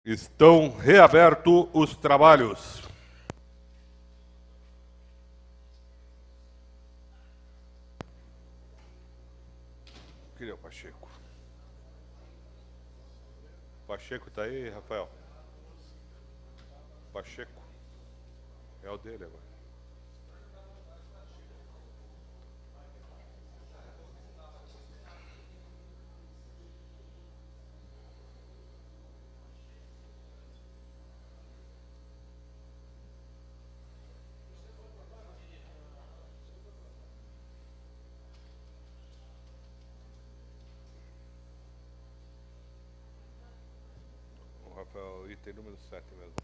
Estão reabertos os trabalhos. Cadê o Pacheco? Pacheco tá aí, Rafael? Pacheco. É o dele agora. O Rafael, item número 7 mesmo.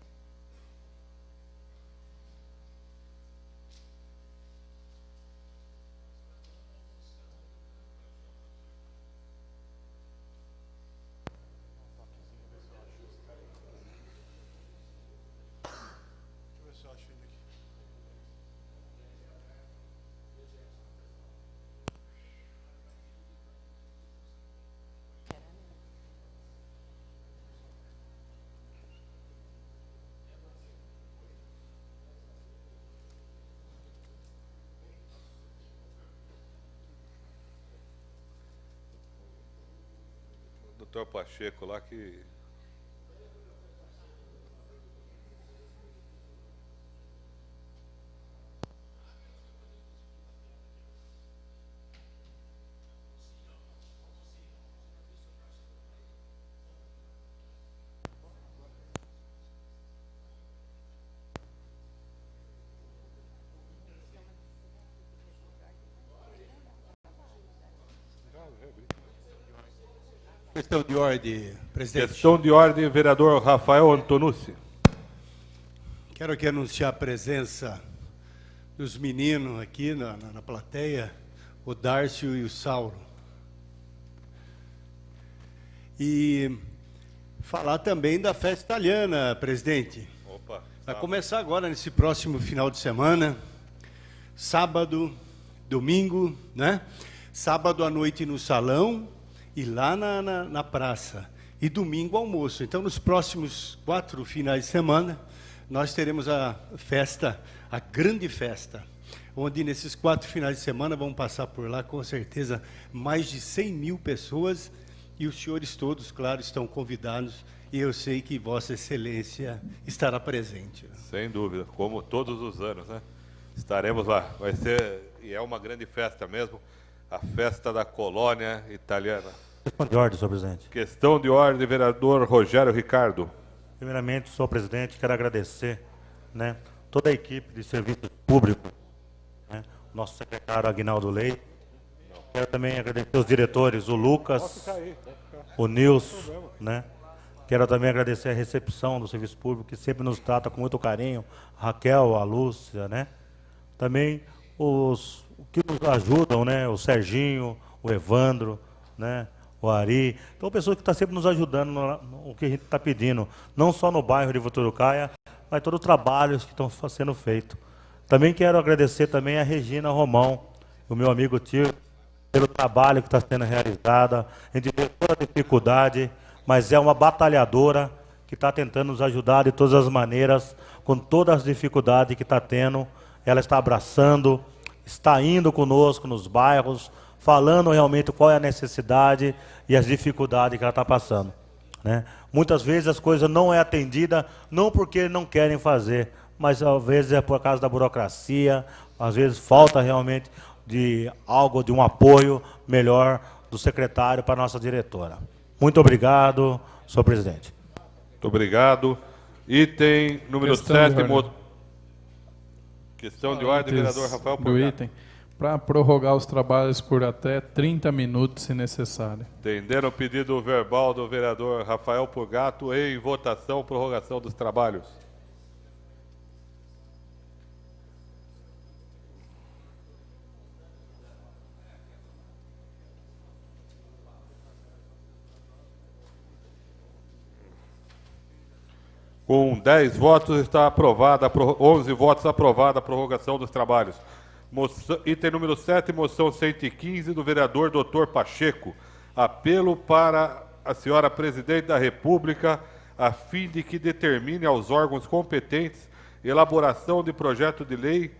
Doutor Pacheco lá que... Questão de ordem, presidente. Questão de ordem, vereador Rafael Antonucci. Quero aqui anunciar a presença dos meninos aqui na plateia, o Dárcio e o Sauro. E falar também da festa italiana, presidente. Opa. Vai começar agora, nesse próximo final de semana, sábado, domingo, né? Sábado à noite no salão e lá na praça. E domingo almoço. Então, nos próximos 4 finais de semana, nós teremos a festa, a grande festa, onde nesses 4 finais de semana vão passar por lá, com certeza, mais de 100 mil pessoas. E os senhores todos, claro, estão convidados. E eu sei que Vossa Excelência estará presente. Sem dúvida, como todos os anos, né? Estaremos lá. Vai ser, e é uma grande festa mesmo, a festa da colônia italiana. Questão de ordem, senhor presidente. Questão de ordem, vereador Rogério Ricardo. Primeiramente, senhor presidente, quero agradecer, né, toda a equipe de serviços públicos, né, nosso secretário Aguinaldo Leite. Quero também agradecer os diretores, o Lucas, o Nilson, né? Quero também agradecer a recepção do serviço público, que sempre nos trata com muito carinho, a Raquel, a Lúcia, né? Também os que nos ajudam, né? O Serginho, o Evandro, né? O Ari. Então, pessoas que estão sempre nos ajudando no que a gente está pedindo, não só no bairro de Voturucaia, mas todos os trabalhos que estão sendo feitos. Também quero agradecer também a Regina Romão, o meu amigo tio, pelo trabalho que está sendo realizado. A gente vê toda a dificuldade, mas é uma batalhadora que está tentando nos ajudar de todas as maneiras, com todas as dificuldades que está tendo. Ela está abraçando, está indo conosco nos bairros, falando realmente qual é a necessidade e as dificuldades que ela está passando, né? Muitas vezes as coisas não é atendida, não porque não querem fazer, mas às vezes é por causa da burocracia, às vezes falta realmente de algo, de um apoio melhor do secretário para a nossa diretora. Muito obrigado, senhor presidente. Muito obrigado. Item número 7. Questão de ordem, vereador Rafael Purgato. Para prorrogar os trabalhos por até 30 minutos, se necessário. Entendendo o pedido verbal do vereador Rafael Purgato, em votação, prorrogação dos trabalhos. Com 10 votos está aprovada, 11 votos aprovada a prorrogação dos trabalhos. Item número 7, moção 115 do vereador Dr. Pacheco. Apelo para a senhora presidente da República a fim de que determine aos órgãos competentes elaboração de projeto de lei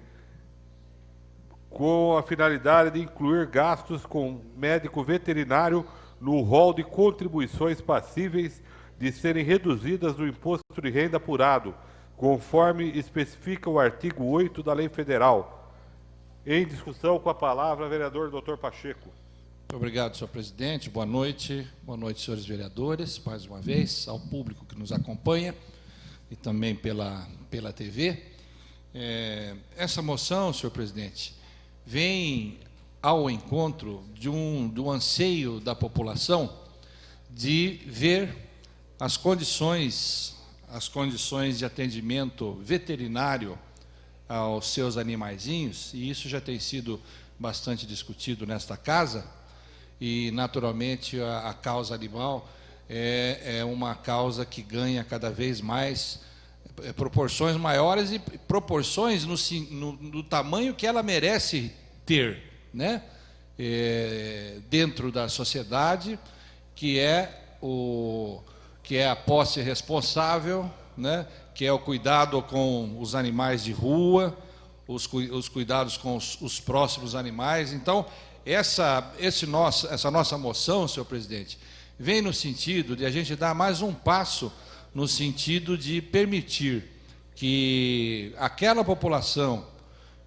com a finalidade de incluir gastos com médico veterinário no rol de contribuições passíveis de serem reduzidas do imposto de renda apurado, conforme especifica o artigo 8 da Lei Federal. Em discussão, com a palavra, vereador Dr. Pacheco. Muito obrigado, senhor presidente. Boa noite, senhores vereadores, mais uma vez, ao público que nos acompanha e também pela TV. Essa moção, senhor presidente, vem ao encontro do anseio da população de ver as condições de atendimento veterinário aos seus animaizinhos, e isso já tem sido bastante discutido nesta casa, e naturalmente a causa animal é uma causa que ganha cada vez mais proporções maiores e proporções no tamanho que ela merece ter, né? Dentro da sociedade, que é a posse responsável, né? Que é o cuidado com os animais de rua, os cuidados com os próximos animais. Então, essa nossa moção, senhor presidente, vem no sentido de a gente dar mais um passo no sentido de permitir que aquela população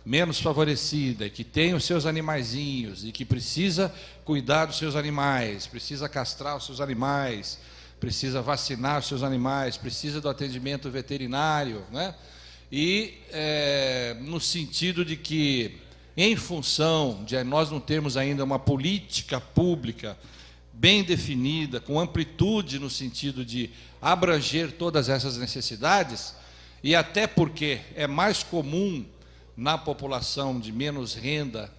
menos favorecida, que tem os seus animaizinhos e que precisa cuidar dos seus animais, precisa castrar os seus animais, precisa vacinar os seus animais, precisa do atendimento veterinário, né? E no sentido de que, em função de nós não termos ainda uma política pública bem definida, com amplitude no sentido de abranger todas essas necessidades, e até porque é mais comum na população de menos renda,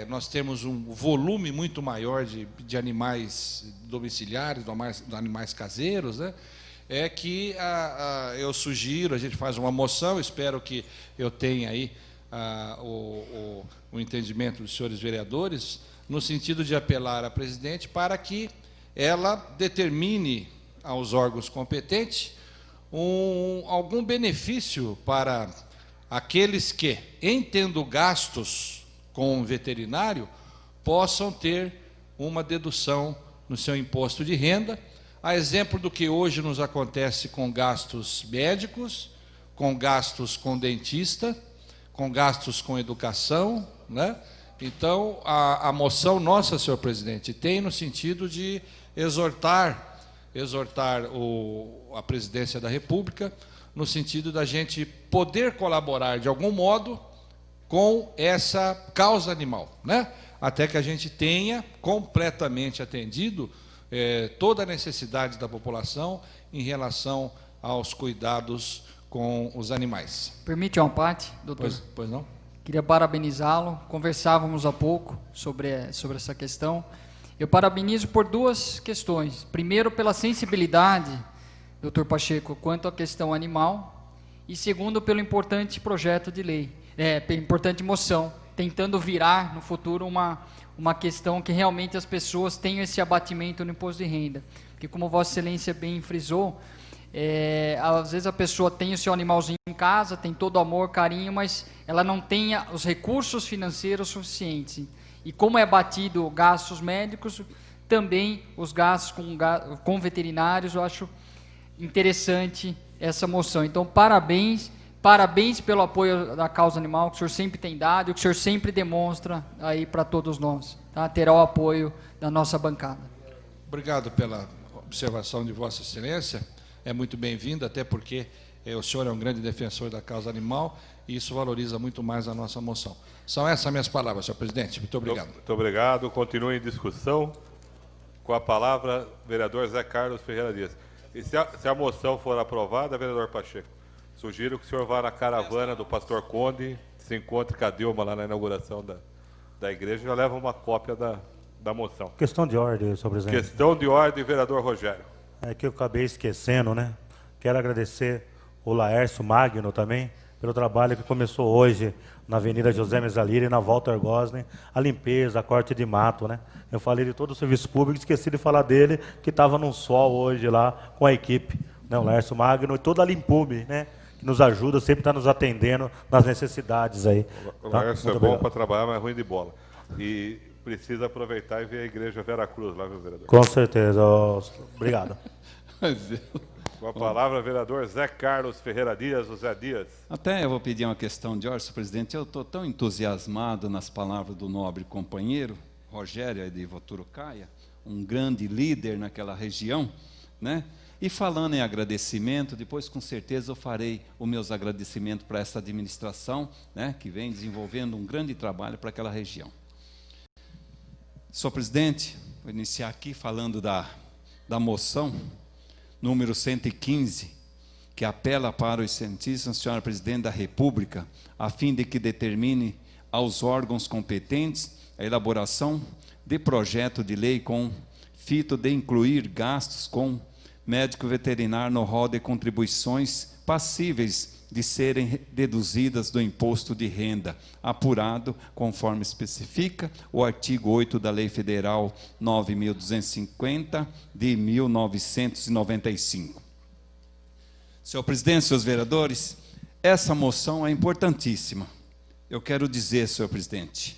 nós temos um volume muito maior de animais domiciliares, de animais caseiros, né? Que eu sugiro, a gente faz uma moção, espero que eu tenha aí o entendimento dos senhores vereadores, no sentido de apelar à presidente para que ela determine aos órgãos competentes algum benefício para aqueles que, em tendo gastos com o veterinário, possam ter uma dedução no seu imposto de renda, a exemplo do que hoje nos acontece com gastos médicos, com gastos com dentista, com gastos com educação, né? Então, a moção nossa, senhor presidente, tem no sentido de exortar a presidência da República, no sentido da gente poder colaborar de algum modo com essa causa animal, né? Até que a gente tenha completamente atendido toda a necessidade da população em relação aos cuidados com os animais. Permite uma parte, doutor? Pois não? Queria parabenizá-lo. Conversávamos há pouco sobre essa questão. Eu parabenizo por duas questões. Primeiro, pela sensibilidade, doutor Pacheco, quanto à questão animal. E segundo, pelo importante projeto de lei, pela importante moção, tentando virar no futuro uma questão que realmente as pessoas tenham esse abatimento no imposto de renda. Porque, como Vossa Excelência bem frisou, às vezes a pessoa tem o seu animalzinho em casa, tem todo o amor, carinho, mas ela não tem os recursos financeiros suficientes. E como é abatido gastos médicos, também os gastos com veterinários, eu acho interessante essa moção. Então, parabéns pelo apoio da causa animal, que o senhor sempre tem dado e que o senhor sempre demonstra aí para todos nós. Tá? Terá o apoio da nossa bancada. Obrigado pela observação de Vossa Excelência. É muito bem-vindo, até porque o senhor é um grande defensor da causa animal e isso valoriza muito mais a nossa moção. São essas minhas palavras, senhor presidente. Muito obrigado. Muito obrigado. Continue em discussão. Com a palavra, vereador Zé Carlos Ferreira Dias. E se a moção for aprovada, vereador Pacheco, sugiro que o senhor vá na caravana do Pastor Conde, se encontre com a Dilma lá na inauguração da igreja e já leva uma cópia da moção. Questão de ordem, senhor presidente. Questão de ordem, vereador Rogério. É que eu acabei esquecendo, né? Quero agradecer o Laércio Magno também pelo trabalho que começou hoje na Avenida José Mesalira e na Walter Gosling, a limpeza, a corte de mato, né? Eu falei de todo o serviço público, esqueci de falar dele, que estava num sol hoje lá com a equipe, né? O Lércio Magno e toda a Limpume, né? Que nos ajuda, sempre está nos atendendo nas necessidades aí. O Tá? Lércio é Muito bom obrigado. para trabalhar, mas é ruim de bola. E precisa aproveitar e ver a igreja Vera Cruz lá, meu vereador. Com certeza. Obrigado. Com a palavra, vereador Zé Carlos Ferreira Dias, o Zé Dias. Até eu vou pedir uma questão de ordem, senhor presidente. Eu estou tão entusiasmado nas palavras do nobre companheiro, Rogério de Voturucaia, um grande líder naquela região, né? E falando em agradecimento, depois com certeza eu farei os meus agradecimentos para essa administração, né, que vem desenvolvendo um grande trabalho para aquela região. Senhor presidente, vou iniciar aqui falando da moção número 115, que apela para o excelentíssimo senhora presidente da República, a fim de que determine aos órgãos competentes a elaboração de projeto de lei com fito de incluir gastos com médico veterinário no rol de contribuições passíveis de serem deduzidas do imposto de renda, apurado conforme especifica o artigo 8 da Lei Federal 9.250, de 1995. Senhor presidente, senhores vereadores, essa moção é importantíssima. Eu quero dizer, senhor presidente,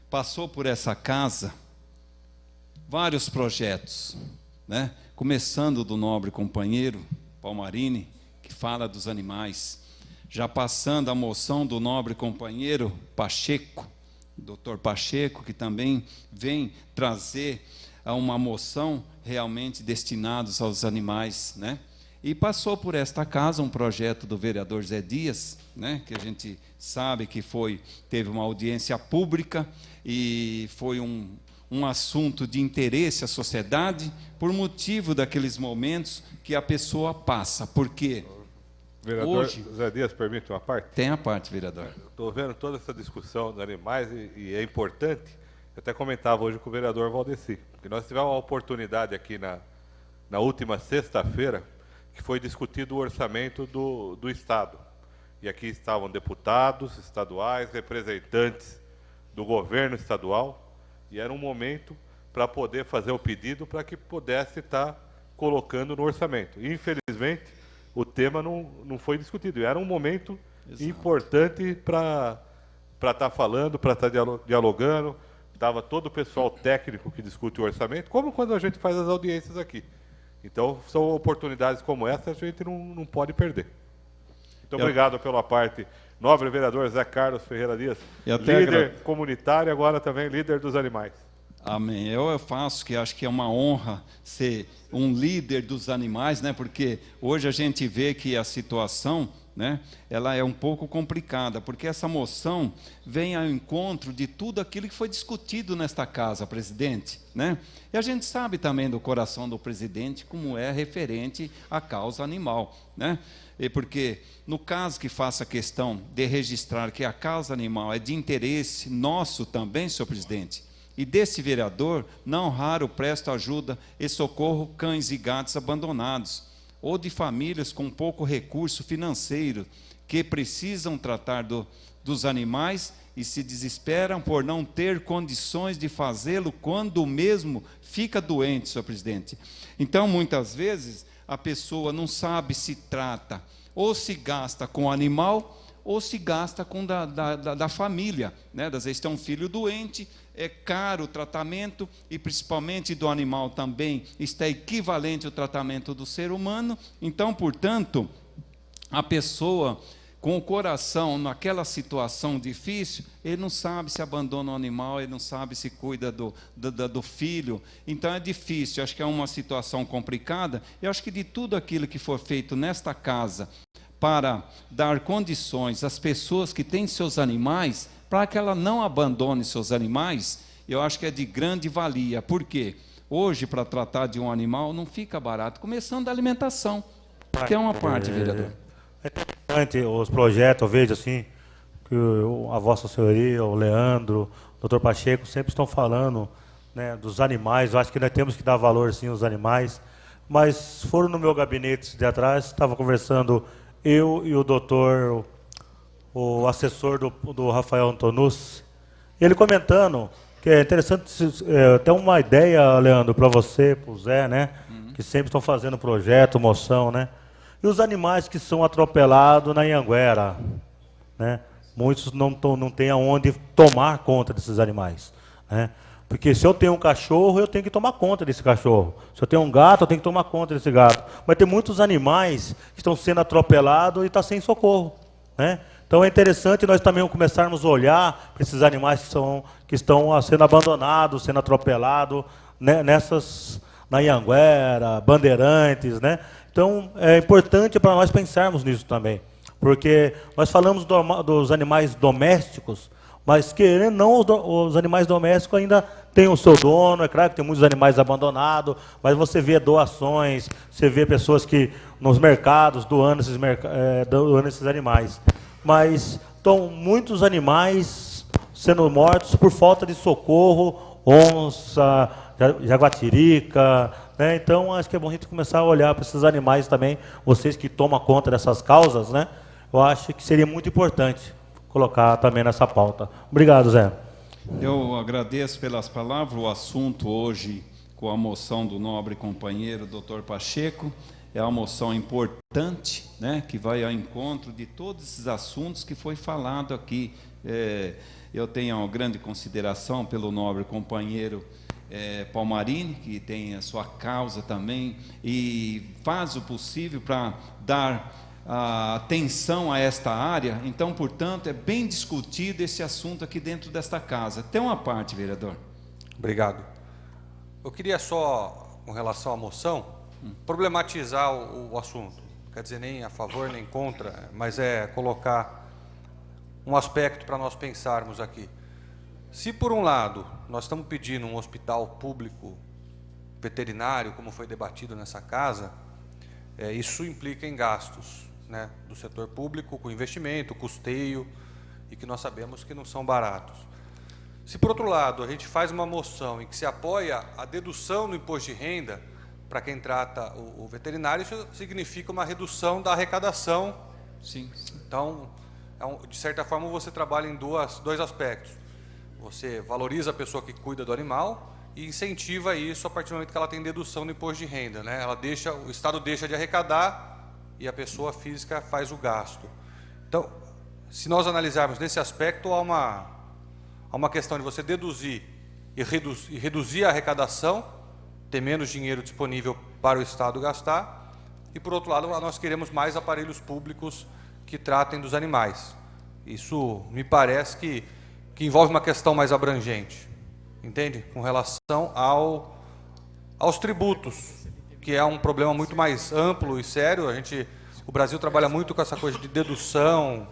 passou por essa casa vários projetos, né? Começando do nobre companheiro Palmarini, que fala dos animais, já passando a moção do nobre companheiro Pacheco, doutor Pacheco, que também vem trazer uma moção realmente destinados aos animais, né? E passou por esta casa um projeto do vereador Zé Dias, né? Que a gente sabe que teve uma audiência pública e foi um assunto de interesse à sociedade por motivo daqueles momentos que a pessoa passa, porque Vereador hoje... Zé Dias, permite uma parte? Tem a parte, vereador. Estou vendo toda essa discussão dos animais e é importante. Eu até comentava hoje com o vereador Valdeci, que nós tivemos uma oportunidade aqui na última sexta-feira, que foi discutido o orçamento do Estado. E aqui estavam deputados estaduais, representantes do governo estadual, e era um momento para poder fazer o pedido para que pudesse estar colocando no orçamento. E, infelizmente, o tema não foi discutido. Era um momento importante para estar falando, para estar dialogando. Estava todo o pessoal técnico que discute o orçamento, como quando a gente faz as audiências aqui. Então, são oportunidades como essa, a gente não pode perder. Muito obrigado pela parte. Nobre vereador Zé Carlos Ferreira Dias, líder comunitário, agora também líder dos animais. Amém. Eu faço que acho que é uma honra ser um líder dos animais, né? Porque hoje a gente vê que a situação, né, ela é um pouco complicada, porque essa moção vem ao encontro de tudo aquilo que foi discutido nesta casa, presidente, né? E a gente sabe também do coração do presidente como é referente à causa animal, né? E porque no caso que faça questão de registrar que a causa animal é de interesse nosso também, senhor presidente, e desse vereador, não raro presta ajuda e socorro cães e gatos abandonados, ou de famílias com pouco recurso financeiro, que precisam tratar dos animais e se desesperam por não ter condições de fazê-lo quando o mesmo fica doente, senhor presidente. Então, muitas vezes, a pessoa não sabe se trata, ou se gasta com o animal, ou se gasta com da família, né? Às vezes tem um filho doente, é caro o tratamento, e principalmente do animal também está equivalente ao tratamento do ser humano. Então, portanto, a pessoa com o coração naquela situação difícil, ele não sabe se abandona o animal, ele não sabe se cuida do filho. Então é difícil, acho que é uma situação complicada. Eu acho que de tudo aquilo que for feito nesta casa para dar condições às pessoas que têm seus animais, para que ela não abandone seus animais, eu acho que é de grande valia. Por quê? Hoje, para tratar de um animal, não fica barato, começando da alimentação, que é uma parte, vereador. É interessante os projetos, eu vejo assim, que a Vossa Senhoria, o Leandro, o Dr. Pacheco, sempre estão falando, né, dos animais. Eu acho que nós temos que dar valor, sim, aos animais. Mas foram no meu gabinete de atrás, estava conversando eu e o doutor o assessor do Rafael Antonucci, ele comentando que é interessante, até uma ideia, Leandro, para você, para o Zé, né? Que sempre estão fazendo projeto, moção, né? E os animais que são atropelados na Anhanguera, né? Muitos não têm aonde tomar conta desses animais, né? Porque se eu tenho um cachorro, eu tenho que tomar conta desse cachorro. Se eu tenho um gato, eu tenho que tomar conta desse gato. Mas tem muitos animais que estão sendo atropelados e estão sem socorro, né? Então é interessante nós também começarmos a olhar para esses animais que estão sendo abandonados, sendo atropelados, né? Na Anhanguera, Bandeirantes, né? Então é importante para nós pensarmos nisso também. Porque nós falamos dos animais domésticos, mas querendo ou não, os animais domésticos ainda têm o seu dono. É claro que tem muitos animais abandonados, mas você vê doações, você vê pessoas que nos mercados doando esses animais. Mas estão muitos animais sendo mortos por falta de socorro, onça, jaguatirica, né? Então acho que é bom a gente começar a olhar para esses animais também, vocês que tomam conta dessas causas, né? Eu acho que seria muito importante colocar também nessa pauta. Obrigado, Zé. Eu agradeço pelas palavras. O assunto hoje, com a moção do nobre companheiro Dr. Pacheco, é uma moção importante, né, que vai ao encontro de todos esses assuntos que foi falado aqui. Eu tenho uma grande consideração pelo nobre companheiro Palmarini, que tem a sua causa também, e faz o possível para dar atenção a esta área. Então, portanto, é bem discutido esse assunto aqui dentro desta casa. Tem uma parte, vereador. Obrigado. Eu queria só, com relação à moção, problematizar o assunto. Não quer dizer nem a favor nem contra, mas é colocar um aspecto para nós pensarmos aqui. Se, por um lado, nós estamos pedindo um hospital público veterinário, como foi debatido nessa casa, isso implica em gastos, né, do setor público, com investimento, custeio, e que nós sabemos que não são baratos. Se, por outro lado, a gente faz uma moção em que se apoia a dedução no imposto de renda para quem trata o veterinário, isso significa uma redução da arrecadação. Sim. Então, de certa forma, você trabalha em dois aspectos. Você valoriza a pessoa que cuida do animal e incentiva isso a partir do momento que ela tem dedução no imposto de renda, né? O Estado deixa de arrecadar e a pessoa física faz o gasto. Então, se nós analisarmos nesse aspecto, há uma questão de você deduzir e reduzir a arrecadação, ter menos dinheiro disponível para o Estado gastar, e, por outro lado, nós queremos mais aparelhos públicos que tratem dos animais. Isso me parece que envolve uma questão mais abrangente, entende? Com relação aos tributos, que é um problema muito mais amplo e sério. O Brasil trabalha muito com essa coisa de dedução,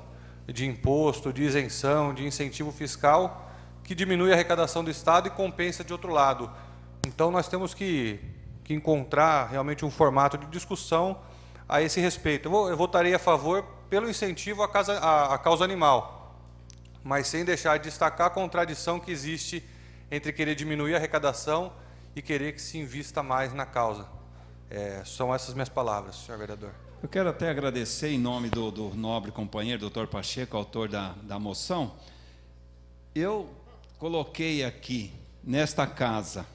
de imposto, de isenção, de incentivo fiscal, que diminui a arrecadação do Estado e compensa de outro lado. Então, nós temos que encontrar realmente um formato de discussão a esse respeito. Eu votarei a favor pelo incentivo à causa animal, mas sem deixar de destacar a contradição que existe entre querer diminuir a arrecadação e querer que se invista mais na causa. São essas minhas palavras, senhor vereador. Eu quero até agradecer em nome do nobre companheiro, doutor Pacheco, autor da moção. Eu coloquei aqui, nesta casa,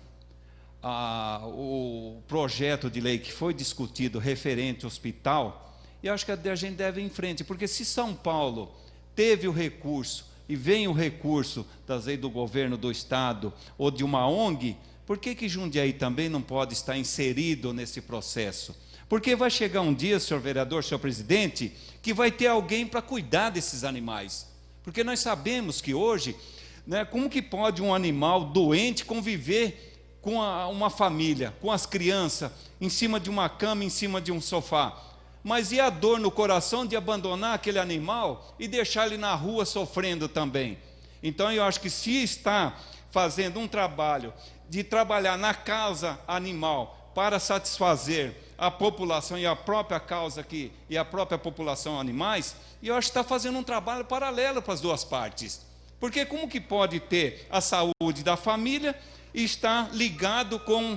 o projeto de lei que foi discutido referente ao hospital, e acho que a gente deve ir em frente, porque se São Paulo teve o recurso, e vem o recurso das leis do governo do Estado, ou de uma ONG, por que Jundiaí também não pode estar inserido nesse processo? Porque vai chegar um dia, senhor vereador, senhor presidente, que vai ter alguém para cuidar desses animais. Porque nós sabemos que hoje, né, como que pode um animal doente conviver com uma família, com as crianças, em cima de uma cama, em cima de um sofá? Mas e a dor no coração de abandonar aquele animal e deixar ele na rua sofrendo também? Então eu acho que se está fazendo um trabalho de trabalhar na causa animal para satisfazer a população e a própria causa aqui e a própria população animais, eu acho que está fazendo um trabalho paralelo para as duas partes. Porque como que pode ter a saúde da família e estar ligado com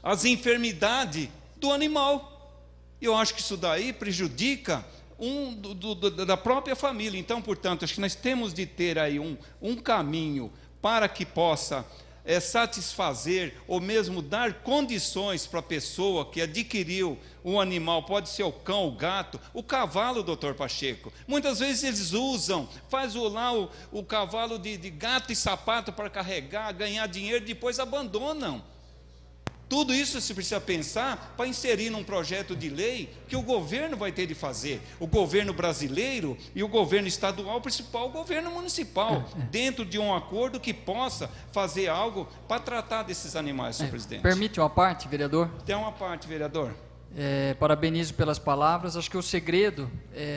as enfermidades do animal? Eu acho que isso daí prejudica da própria família. Então, portanto, acho que nós temos de ter aí um caminho para que possa satisfazer ou mesmo dar condições para a pessoa que adquiriu um animal, pode ser o cão, o gato, o cavalo, doutor Pacheco. Muitas vezes eles usam, faz o cavalo de gato e sapato para carregar, ganhar dinheiro, depois abandonam. Tudo isso se precisa pensar para inserir num projeto de lei que o governo vai ter de fazer. O governo brasileiro e o governo estadual, o principal, o governo municipal, dentro de um acordo que possa fazer algo para tratar desses animais, senhor presidente. Permite uma parte, vereador? Tem uma parte, vereador. Parabenizo pelas palavras. Acho que o segredo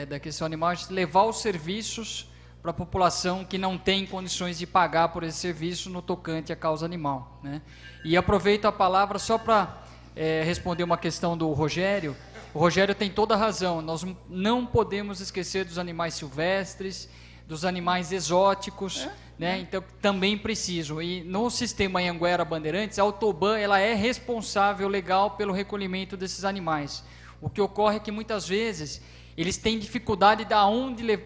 da questão animal é levar os serviços para a população que não tem condições de pagar por esse serviço no tocante à causa animal, né? E aproveito a palavra só para responder uma questão do Rogério. O Rogério tem toda a razão, nós não podemos esquecer dos animais silvestres, dos animais exóticos, né? Então também preciso. E no sistema Anhanguera Bandeirantes, a Autoban ela é responsável legal pelo recolhimento desses animais. O que ocorre é que muitas vezes eles têm dificuldade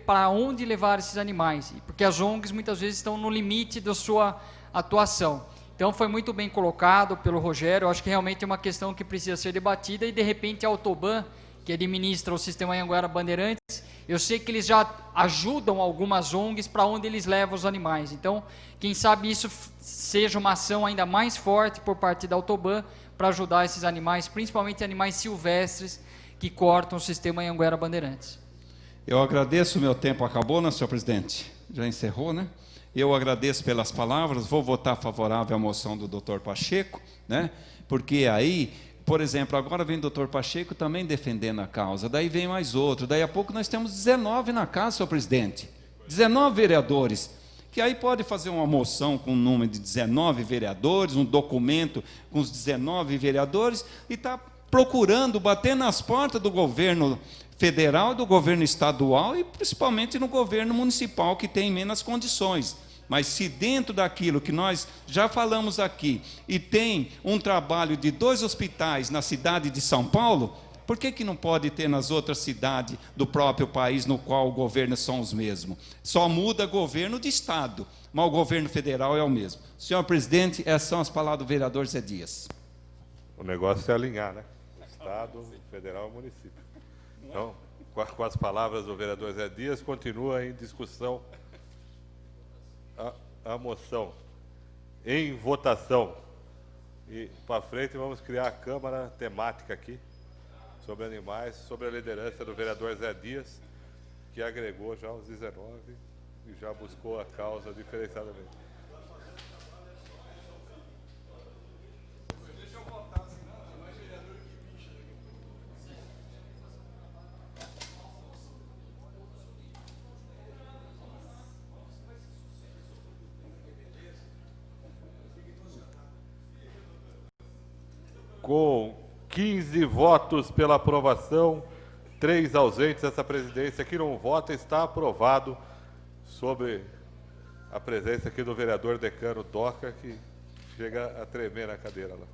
para onde levar esses animais, porque as ONGs muitas vezes estão no limite da sua atuação. Então foi muito bem colocado pelo Rogério. Eu acho que realmente é uma questão que precisa ser debatida e de repente a Autoban, que administra o sistema Anhanguera Bandeirantes, eu sei que eles já ajudam algumas ONGs para onde eles levam os animais. Então, quem sabe isso seja uma ação ainda mais forte por parte da Autoban para ajudar esses animais, principalmente animais silvestres que cortam o sistema Anhanguera Bandeirantes. Eu agradeço, meu tempo acabou, né, senhor presidente? Já encerrou, né? Eu agradeço pelas palavras, vou votar favorável à moção do doutor Pacheco, né? Porque aí, por exemplo, agora vem o doutor Pacheco também defendendo a causa, daí vem mais outro, daí a pouco nós temos 19 na casa, senhor presidente, 19 vereadores, que aí pode fazer uma moção com o número de 19 vereadores, um documento com os 19 vereadores, e está procurando bater nas portas do governo federal, do governo estadual e principalmente no governo municipal, que tem menos condições. Mas se dentro daquilo que nós já falamos aqui, e tem um trabalho de 2 hospitais na cidade de São Paulo, por que não pode ter nas outras cidades do próprio país no qual o governo são os mesmos? Só muda governo de estado, mas o governo federal é o mesmo. Senhor presidente, essas são as palavras do vereador Zé Dias. O negócio é alinhar, né? Estado, federal e município. Então, com as palavras do vereador Zé Dias, continua em discussão a moção. Em votação. E para frente vamos criar a Câmara temática aqui, sobre animais, sobre a liderança do vereador Zé Dias, que agregou já os 19 e já buscou a causa diferenciadamente. Com 15 votos pela aprovação, 3 ausentes, essa presidência que não vota está aprovado, sobre a presença aqui do vereador decano Doca, que chega a tremer na cadeira lá.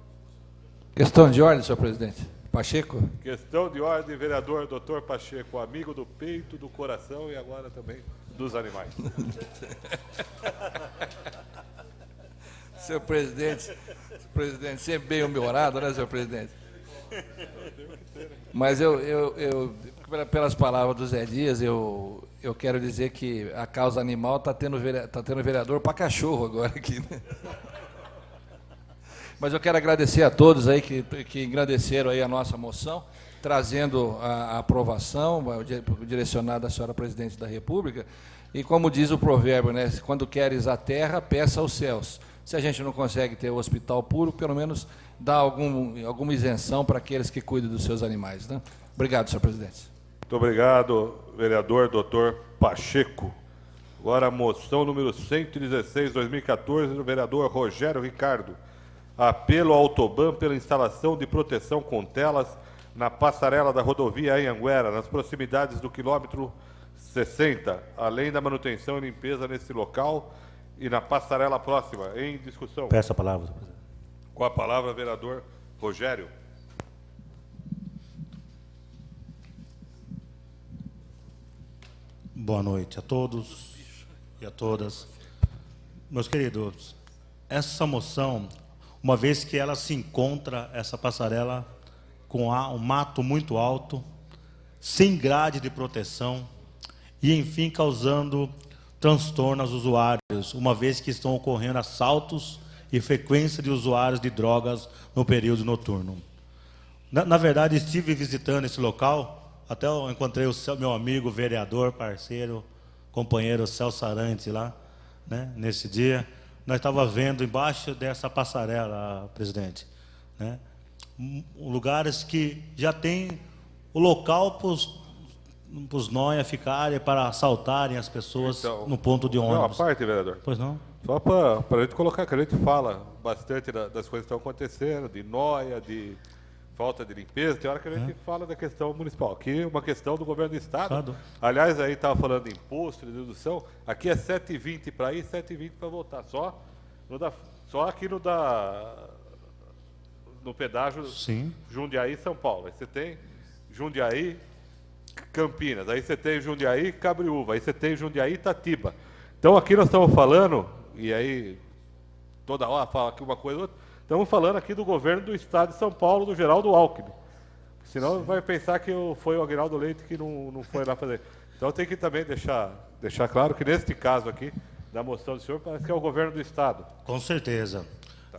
Questão de ordem, senhor presidente. Pacheco. Questão de ordem, vereador Dr. Pacheco, amigo do peito, do coração e agora também dos animais. Senhor presidente, sempre bem humorado, né, senhor presidente? Mas pelas palavras do Zé Dias, eu quero dizer que a causa animal está tendo vereador para cachorro agora aqui, né? Mas eu quero agradecer a todos aí que engrandeceram aí a nossa moção, trazendo a aprovação, direcionada à senhora presidente da República. E como diz o provérbio, né, quando queres a terra, peça aos céus. Se a gente não consegue ter o hospital público, pelo menos dá alguma isenção para aqueles que cuidam dos seus animais, né? Obrigado, senhor presidente. Muito obrigado, vereador Dr. Pacheco. Agora a moção número 116, 2014, do vereador Rogério Ricardo. Apelo à Autoban pela instalação de proteção com telas na passarela da rodovia Anhanguera, nas proximidades do quilômetro 60, além da manutenção e limpeza nesse local e na passarela próxima. Em discussão. Peço a palavra, senhor presidente. Com a palavra, vereador Rogério. Boa noite a todos e a todas. Meus queridos, essa moção, uma vez que ela se encontra, essa passarela, com um mato muito alto, sem grade de proteção e, enfim, causando transtorno aos usuários, uma vez que estão ocorrendo assaltos e frequência de usuários de drogas no período noturno. Na verdade, estive visitando esse local, até eu encontrei o meu amigo, vereador, parceiro, companheiro Celso Arantes lá, né, nesse dia. Nós estávamos vendo embaixo dessa passarela, presidente, né, lugares que já tem o local para os nóia ficarem, para assaltarem as pessoas então, no ponto de ônibus. Uma parte, vereador. Pois não? Só para a gente colocar, que a gente fala bastante das coisas que estão acontecendo, de nóia, de falta de limpeza, tem hora que a gente fala da questão municipal. Aqui é uma questão do governo do Estado. Aliás, aí estava falando de imposto, de dedução, aqui é 7,20 para ir, 7,20 para voltar. Só aqui no pedágio Sim. Jundiaí, São Paulo. Aí você tem Jundiaí, Campinas. Aí você tem Jundiaí, Cabriúva. Aí você tem Jundiaí, Itatiba. Então aqui nós estamos falando, e aí toda hora fala aqui uma coisa ou outra, estamos falando aqui do governo do Estado de São Paulo, do Geraldo Alckmin. Senão vai pensar que foi o Aguinaldo Leite que não foi lá fazer. Então tem que também deixar claro que neste caso aqui, da moção do senhor, parece que é o governo do Estado. Com certeza.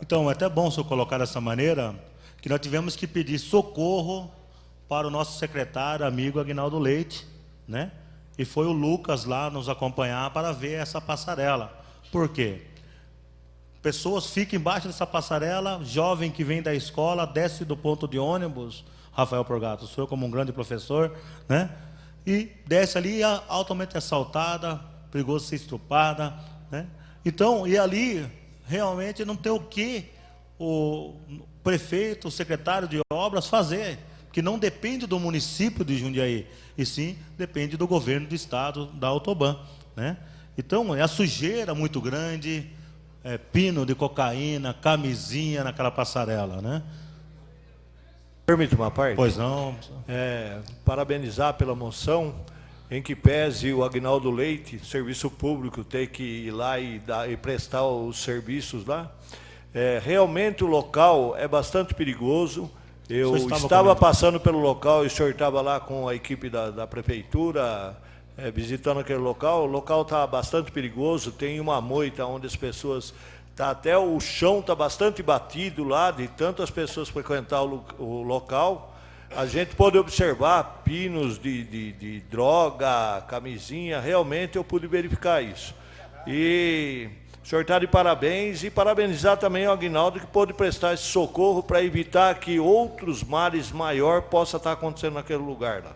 Então, é até bom o senhor colocar dessa maneira, que nós tivemos que pedir socorro para o nosso secretário, amigo Aguinaldo Leite, né? E foi o Lucas lá nos acompanhar para ver essa passarela. Por quê? Pessoas ficam embaixo dessa passarela, jovem que vem da escola, desce do ponto de ônibus, Rafael Porgato, o senhor como um grande professor, né? E desce ali, altamente assaltada, perigoso ser estrupada, né? Então, e ali, realmente não tem o que o prefeito, o secretário de obras fazer, que não depende do município de Jundiaí, e sim depende do governo do estado, da Autoban, né? Então, é a sujeira muito grande, pino de cocaína, camisinha naquela passarela, né? Permite uma parte? Pois não. Parabenizar pela moção, em que pese o Aguinaldo Leite, serviço público, ter que ir lá e prestar os serviços lá. Realmente o local é bastante perigoso. Eu estava passando pelo local e o senhor estava lá com a equipe da prefeitura, visitando aquele local. O local está bastante perigoso, tem uma moita onde as pessoas... até o chão está bastante batido lá, de tantas pessoas frequentar o local. A gente pode observar pinos de droga, camisinha, realmente eu pude verificar isso. E o senhor está de parabéns, e parabenizar também o Aguinaldo, que pôde prestar esse socorro para evitar que outros males maiores possam estar acontecendo naquele lugar lá.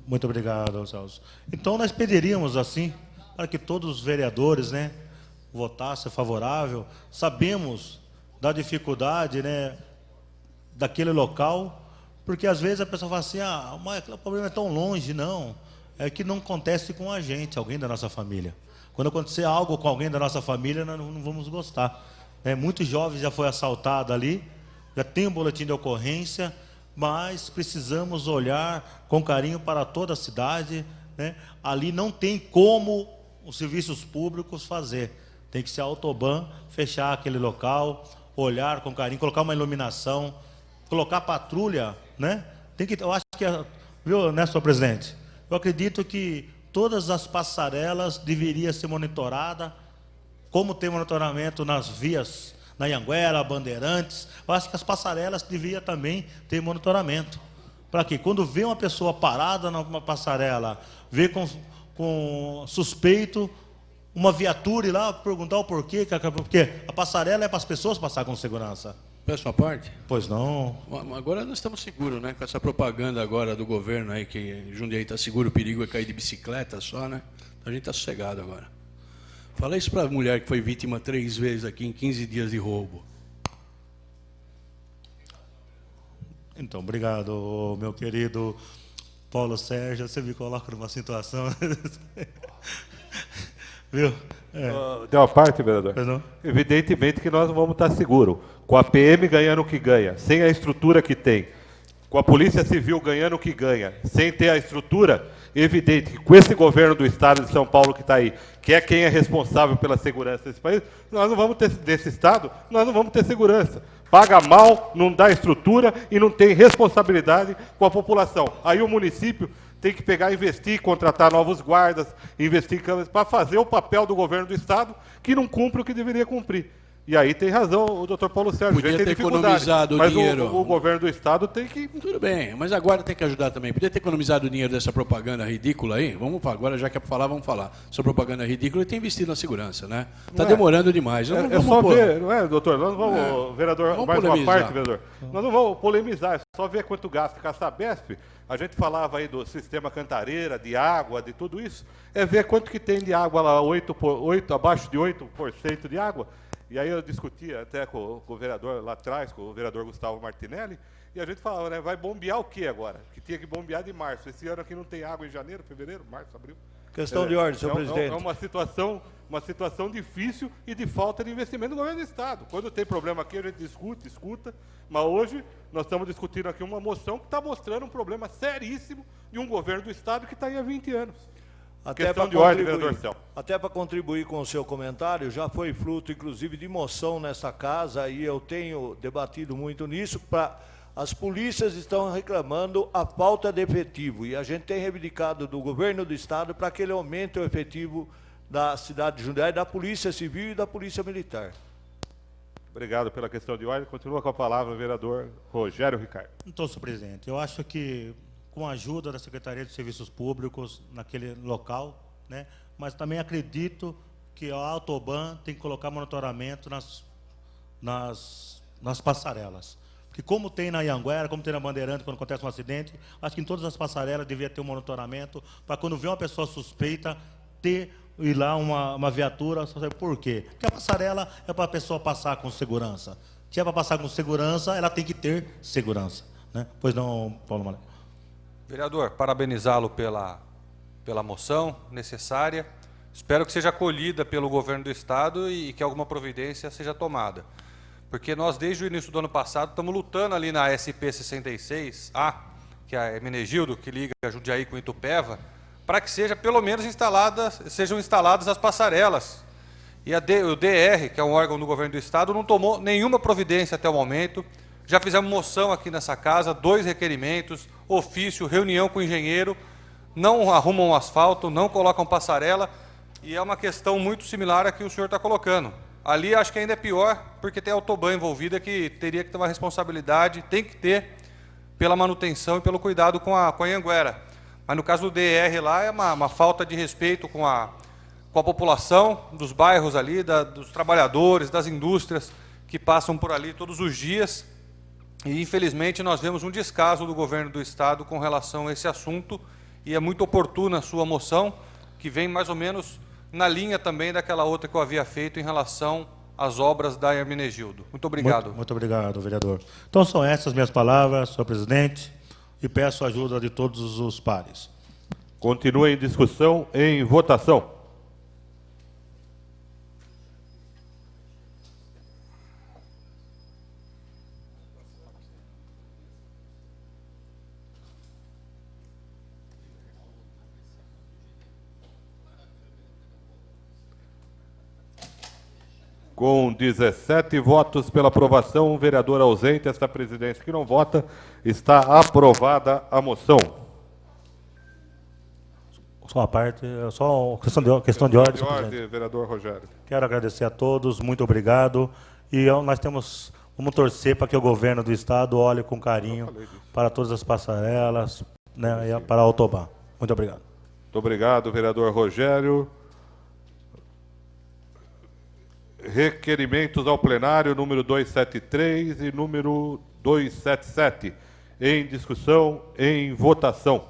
Muito obrigado, Celso. Então nós pediríamos assim, para que todos os vereadores, né, votassem favorável. Sabemos da dificuldade, né, daquele local, porque às vezes a pessoa fala assim, mas aquele problema é tão longe. Não, é que não acontece com a gente, alguém da nossa família. Quando acontecer algo com alguém da nossa família, nós não vamos gostar. Muitos jovens já foram assaltados ali, já tem um boletim de ocorrência, mas precisamos olhar com carinho para toda a cidade, né? Ali não tem como os serviços públicos fazer. Tem que ser a Autoban, fechar aquele local, olhar com carinho, colocar uma iluminação, colocar patrulha, né? Eu acho que, viu, né, senhor presidente? Eu acredito que todas as passarelas deveriam ser monitoradas, como tem monitoramento nas vias, na Anhanguera, Bandeirantes. Eu acho que as passarelas deveriam também ter monitoramento. Para que, quando vê uma pessoa parada numa passarela, vê com suspeito, uma viatura ir lá perguntar o porquê, porque a passarela é para as pessoas passar com segurança. Peço uma parte? Pois não. Agora nós estamos seguros, né? Com essa propaganda agora do governo aí, que Jundiaí está seguro, o perigo é cair de bicicleta só, né? Então a gente está sossegado agora. Fala isso para a mulher que foi vítima 3 vezes aqui em 15 dias de roubo. Então, obrigado, meu querido Paulo Sérgio. Você me coloca numa situação... Viu? Deu uma parte, vereador? Evidentemente que nós não vamos estar seguros. Com a PM ganhando o que ganha, sem a estrutura que tem, com a Polícia Civil ganhando o que ganha, sem ter a estrutura, evidente que com esse governo do Estado de São Paulo que está aí, que é quem é responsável pela segurança desse país, nós não vamos ter, desse Estado, nós não vamos ter segurança. Paga mal, não dá estrutura e não tem responsabilidade com a população. Aí o município tem que pegar, investir, contratar novos guardas, investir em câmeras, para fazer o papel do governo do Estado, que não cumpre o que deveria cumprir. E aí tem razão o doutor Paulo Sérgio. Podia ter economizado o mas dinheiro. O governo do Estado tem que... Tudo bem, mas agora tem que ajudar também. Podia ter economizado o dinheiro dessa propaganda ridícula aí. Vamos falar, agora já que é para falar, vamos falar. Essa propaganda ridícula e tem investido na segurança, né? Está demorando demais. É só ver, não é, doutor? Nós não vamos, vereador, vamos mais polemizar. uma parte, vereador. Nós não vamos polemizar, é só ver quanto gasta com a Sabesp. A gente falava aí do sistema Cantareira, de água, de tudo isso. É ver quanto que tem de água lá, abaixo de 8% de água. E aí eu discutia até com o vereador lá atrás, com o vereador Gustavo Martinelli, e a gente falava, né, vai bombear o quê agora? Que tinha que bombear de março. Esse ano aqui não tem água em janeiro, fevereiro, março, abril. Questão de ordem, senhor presidente. É uma situação difícil e de falta de investimento do governo do Estado. Quando tem problema aqui, a gente escuta, mas hoje nós estamos discutindo aqui uma moção que está mostrando um problema seríssimo de um governo do Estado que está aí há 20 anos. Até para contribuir com o seu comentário, já foi fruto, inclusive, de moção nessa casa, e eu tenho debatido muito nisso, as polícias estão reclamando a falta de efetivo, e a gente tem reivindicado do governo do Estado para que ele aumente o efetivo da cidade de Jundiaí, da Polícia Civil e da Polícia Militar. Obrigado pela questão de ordem. Continua com a palavra o vereador Rogério Ricardo. Então, senhor presidente, eu acho que com a ajuda da Secretaria de Serviços Públicos naquele local, né? Mas também acredito que a Autoban tem que colocar monitoramento nas passarelas. Porque como tem na Anhanguera, como tem na Bandeirante, quando acontece um acidente, acho que em todas as passarelas devia ter um monitoramento para quando vê uma pessoa suspeita, ir lá uma viatura, só sabe por quê? Porque a passarela é para a pessoa passar com segurança. Se é para passar com segurança, ela tem que ter segurança, né? Pois não, Paulo Malé? Vereador, parabenizá-lo pela moção necessária. Espero que seja acolhida pelo governo do Estado e que alguma providência seja tomada. Porque nós, desde o início do ano passado, estamos lutando ali na SP-66A, que é a Hermenegildo, que liga Jundiaí com Itupeva, para que seja, pelo menos, sejam instaladas as passarelas. E o DR, que é um órgão do governo do Estado, não tomou nenhuma providência até o momento. Já fizemos moção aqui nessa casa, 2 requerimentos, ofício, reunião com o engenheiro, não arrumam asfalto, não colocam passarela, e é uma questão muito similar à que o senhor está colocando. Ali acho que ainda é pior, porque tem a Autoban envolvida, que teria que ter uma responsabilidade, tem que ter, pela manutenção e pelo cuidado com a Anhanguera. Mas no caso do DR lá, é uma falta de respeito com a população dos bairros ali, dos trabalhadores, das indústrias que passam por ali todos os dias. E, infelizmente, nós vemos um descaso do governo do Estado com relação a esse assunto, e é muito oportuna a sua moção, que vem mais ou menos na linha também daquela outra que eu havia feito em relação às obras da Hermenegildo. Muito obrigado. Muito obrigado, vereador. Então, são essas minhas palavras, senhor presidente, e peço a ajuda de todos os pares. Continua em discussão, em votação. Com 17 votos pela aprovação, um vereador ausente, esta presidência que não vota, está aprovada a moção. Só a parte, só questão de ordem. Vereador Rogério. Quero agradecer a todos, muito obrigado. E vamos torcer para que o governo do Estado olhe com carinho para todas as passarelas, né, e para a Autoban. Muito obrigado. Muito obrigado, vereador Rogério. Requerimentos ao plenário, número 273 e número 277. Em discussão, em votação.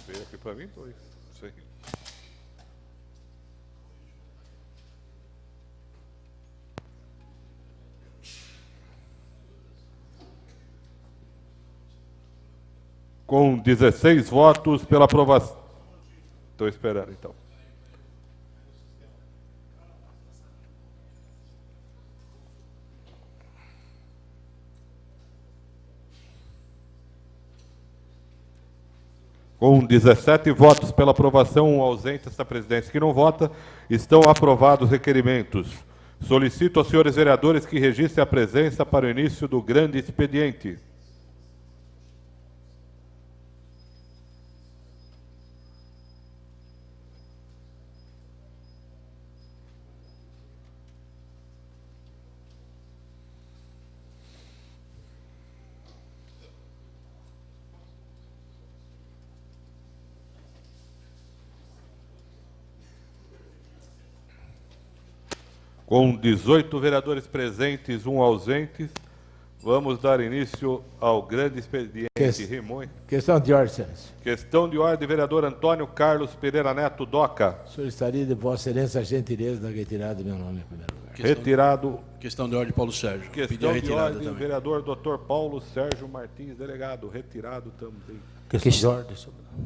Veio aqui para mim, 2. Isso aí. Com 16 votos pela aprovação. Estou esperando, então. Com 17 votos pela aprovação, um ausente, esta presidência que não vota, estão aprovados os requerimentos. Solicito aos senhores vereadores que registrem a presença para o início do grande expediente. Com 18 vereadores presentes, um ausente, vamos dar início ao grande expediente. Questão de ordem, excelência. Questão de ordem, vereador Antônio Carlos Pereira Neto, DOCA. Solicitaria de Vossa Excelência a gentileza da retirada do meu nome em primeiro lugar. Retirado. Questão de ordem, Paulo Sérgio. Questão de ordem, vereador Dr. Paulo Sérgio Martins, delegado. Retirado também. Questão de ordem.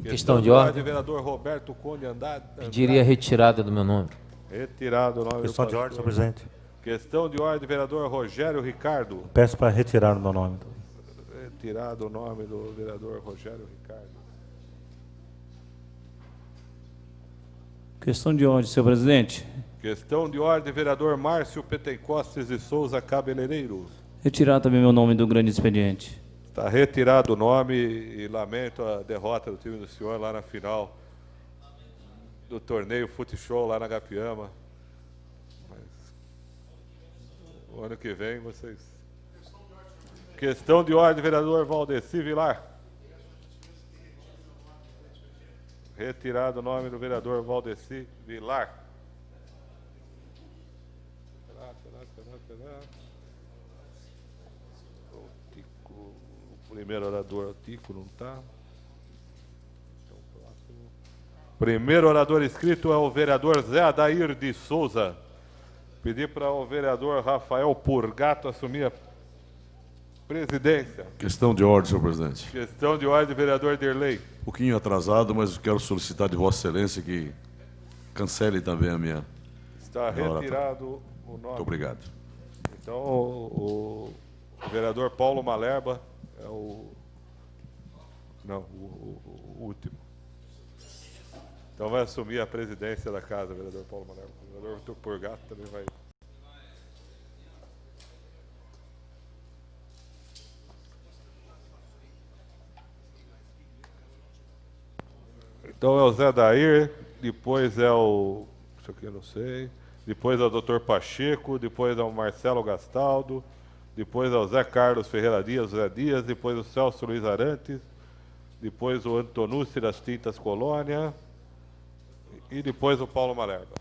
Questão de ordem, vereador Roberto Conde Andrade. Pediria retirada do meu nome. Retirado o nome Questão do de ordem, senhor presidente. Questão de ordem, vereador Rogério Ricardo. Peço para retirar o meu nome. Retirado o nome do vereador Rogério Ricardo. Questão de ordem, senhor presidente. Questão de ordem, vereador Márcio Petencostes de Souza Cabeleireiro. Retirar também meu nome do grande expediente. Está retirado o nome e lamento a derrota do time do senhor lá na final do torneio Futebol lá na Gapiama. Mas o ano que vem vocês... Questão de ordem, vereador Valdeci Vilar. Retirado o nome do vereador Valdeci Vilar. O primeiro orador, o Tico, não está. Primeiro orador inscrito é o vereador Zé Adair de Souza. Pedir para o vereador Rafael Purgato assumir a presidência. Questão de ordem, senhor presidente. Questão de ordem, vereador Derlei. Um pouquinho atrasado, mas quero solicitar de Vossa Excelência que cancele também a minha... Está retirado o nome. Muito obrigado. Então, o vereador Paulo Malerba é o... Não, o último. Então vai assumir a presidência da casa, vereador Paulo Malerba. O vereador Vitor Purgato também vai... Então é o Zé Dair, depois é o... Isso aqui eu não sei. Depois é o Dr. Pacheco, depois é o Marcelo Gastaldo, depois é o Zé Carlos Ferreira Dias, Zé Dias, depois o Celso Luiz Arantes, depois o Antonucci das Tintas Colônia e depois o Paulo Malerba.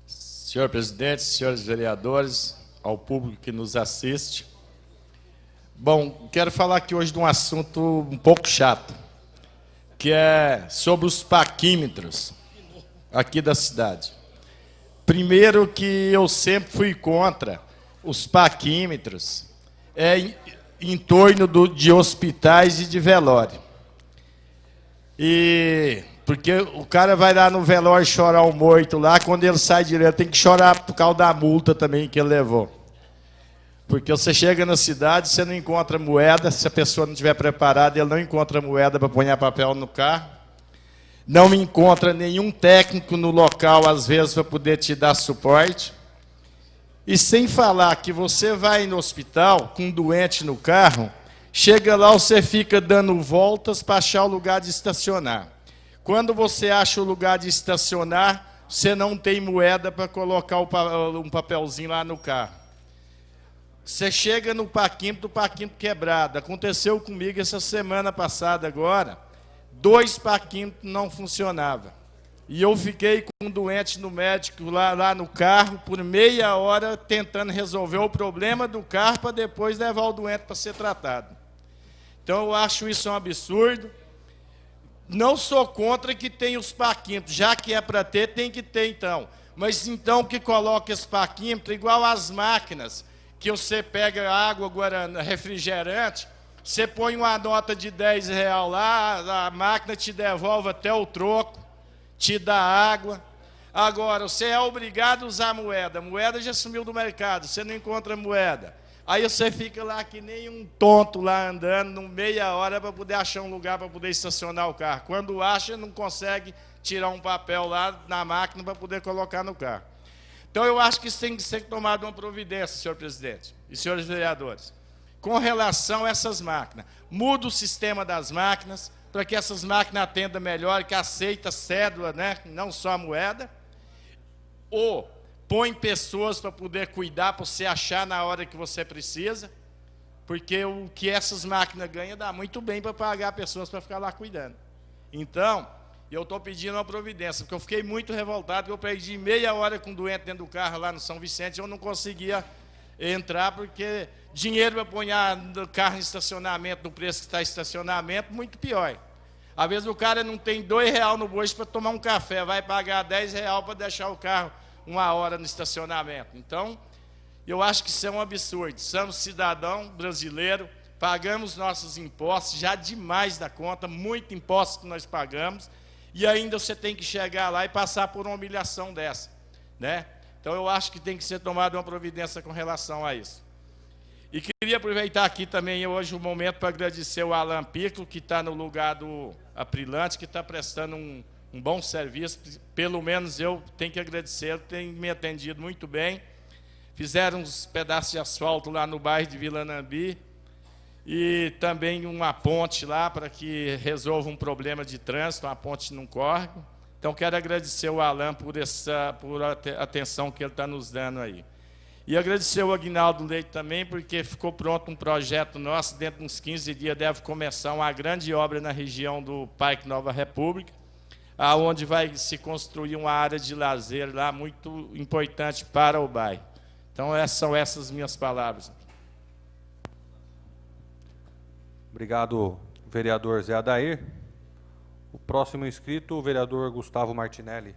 Senhor presidente, senhores vereadores, ao público que nos assiste. Bom, quero falar aqui hoje de um assunto um pouco chato, que é sobre os paquímetros aqui da cidade. Primeiro que eu sempre fui contra os paquímetros em torno de hospitais e de velório. Porque o cara vai lá no velório chorar o morto lá, quando ele sai direto tem que chorar por causa da multa também que ele levou. Porque você chega na cidade, você não encontra moeda, se a pessoa não estiver preparada, ele não encontra moeda para pôr papel no carro. Não encontra nenhum técnico no local, às vezes, para poder te dar suporte. E sem falar que você vai no hospital com um doente no carro, chega lá, você fica dando voltas para achar o lugar de estacionar. Quando você acha o lugar de estacionar, você não tem moeda para colocar um papelzinho lá no carro. Você chega no paquímetro, o paquímetro quebrado. Aconteceu comigo essa semana passada agora, 2 paquímetros não funcionavam. E eu fiquei com um doente no médico lá no carro por meia hora tentando resolver o problema do carro para depois levar o doente para ser tratado. Então eu acho isso um absurdo. Não sou contra que tenha os paquímetros, já que é para ter, tem que ter então. Mas então que coloca esse parquímetro igual às máquinas, que você pega água, guarana, refrigerante, você põe uma nota de R$10 lá, a máquina te devolve até o troco, te dá água. Agora, você é obrigado a usar moeda. A moeda já sumiu do mercado, você não encontra moeda. Aí você fica lá que nem um tonto lá andando, meia hora para poder achar um lugar para poder estacionar o carro. Quando acha, não consegue tirar um papel lá na máquina para poder colocar no carro. Então, eu acho que isso tem que ser tomado uma providência, senhor presidente e senhores vereadores, com relação a essas máquinas. Muda o sistema das máquinas, para que essas máquinas atendam melhor, que aceita cédula, né? Não só a moeda. Ou põe pessoas para poder cuidar, para você achar na hora que você precisa, porque o que essas máquinas ganham dá muito bem para pagar pessoas para ficar lá cuidando. Então, eu estou pedindo uma providência, porque eu fiquei muito revoltado, porque eu perdi meia hora com um doente dentro do carro lá no São Vicente, eu não conseguia entrar, porque dinheiro para pôr no carro em estacionamento, no preço que está estacionamento, muito pior. Às vezes o cara não tem R$2 no bolso para tomar um café, vai pagar R$10 para deixar o carro uma hora no estacionamento. Então, eu acho que isso é um absurdo. Somos cidadão brasileiro, pagamos nossos impostos, já demais da conta, muito imposto que nós pagamos, e ainda você tem que chegar lá e passar por uma humilhação dessa, né? Então, eu acho que tem que ser tomada uma providência com relação a isso. E queria aproveitar aqui também hoje o momento para agradecer o Alan Pico, que está no lugar do Aprilante, que está prestando um bom serviço, pelo menos eu tenho que agradecer, tem me atendido muito bem. Fizeram uns pedaços de asfalto lá no bairro de Vila Nambi e também uma ponte lá para que resolva um problema de trânsito, uma ponte num córrego. Então, quero agradecer o Alan por a atenção que ele está nos dando aí. E agradecer o Aguinaldo Leite também, porque ficou pronto um projeto nosso, dentro de uns 15 dias deve começar uma grande obra na região do Parque Nova República, onde vai se construir uma área de lazer lá muito importante para o bairro. Então, são essas minhas palavras. Obrigado, vereador Zé Adair. O próximo inscrito, o vereador Gustavo Martinelli.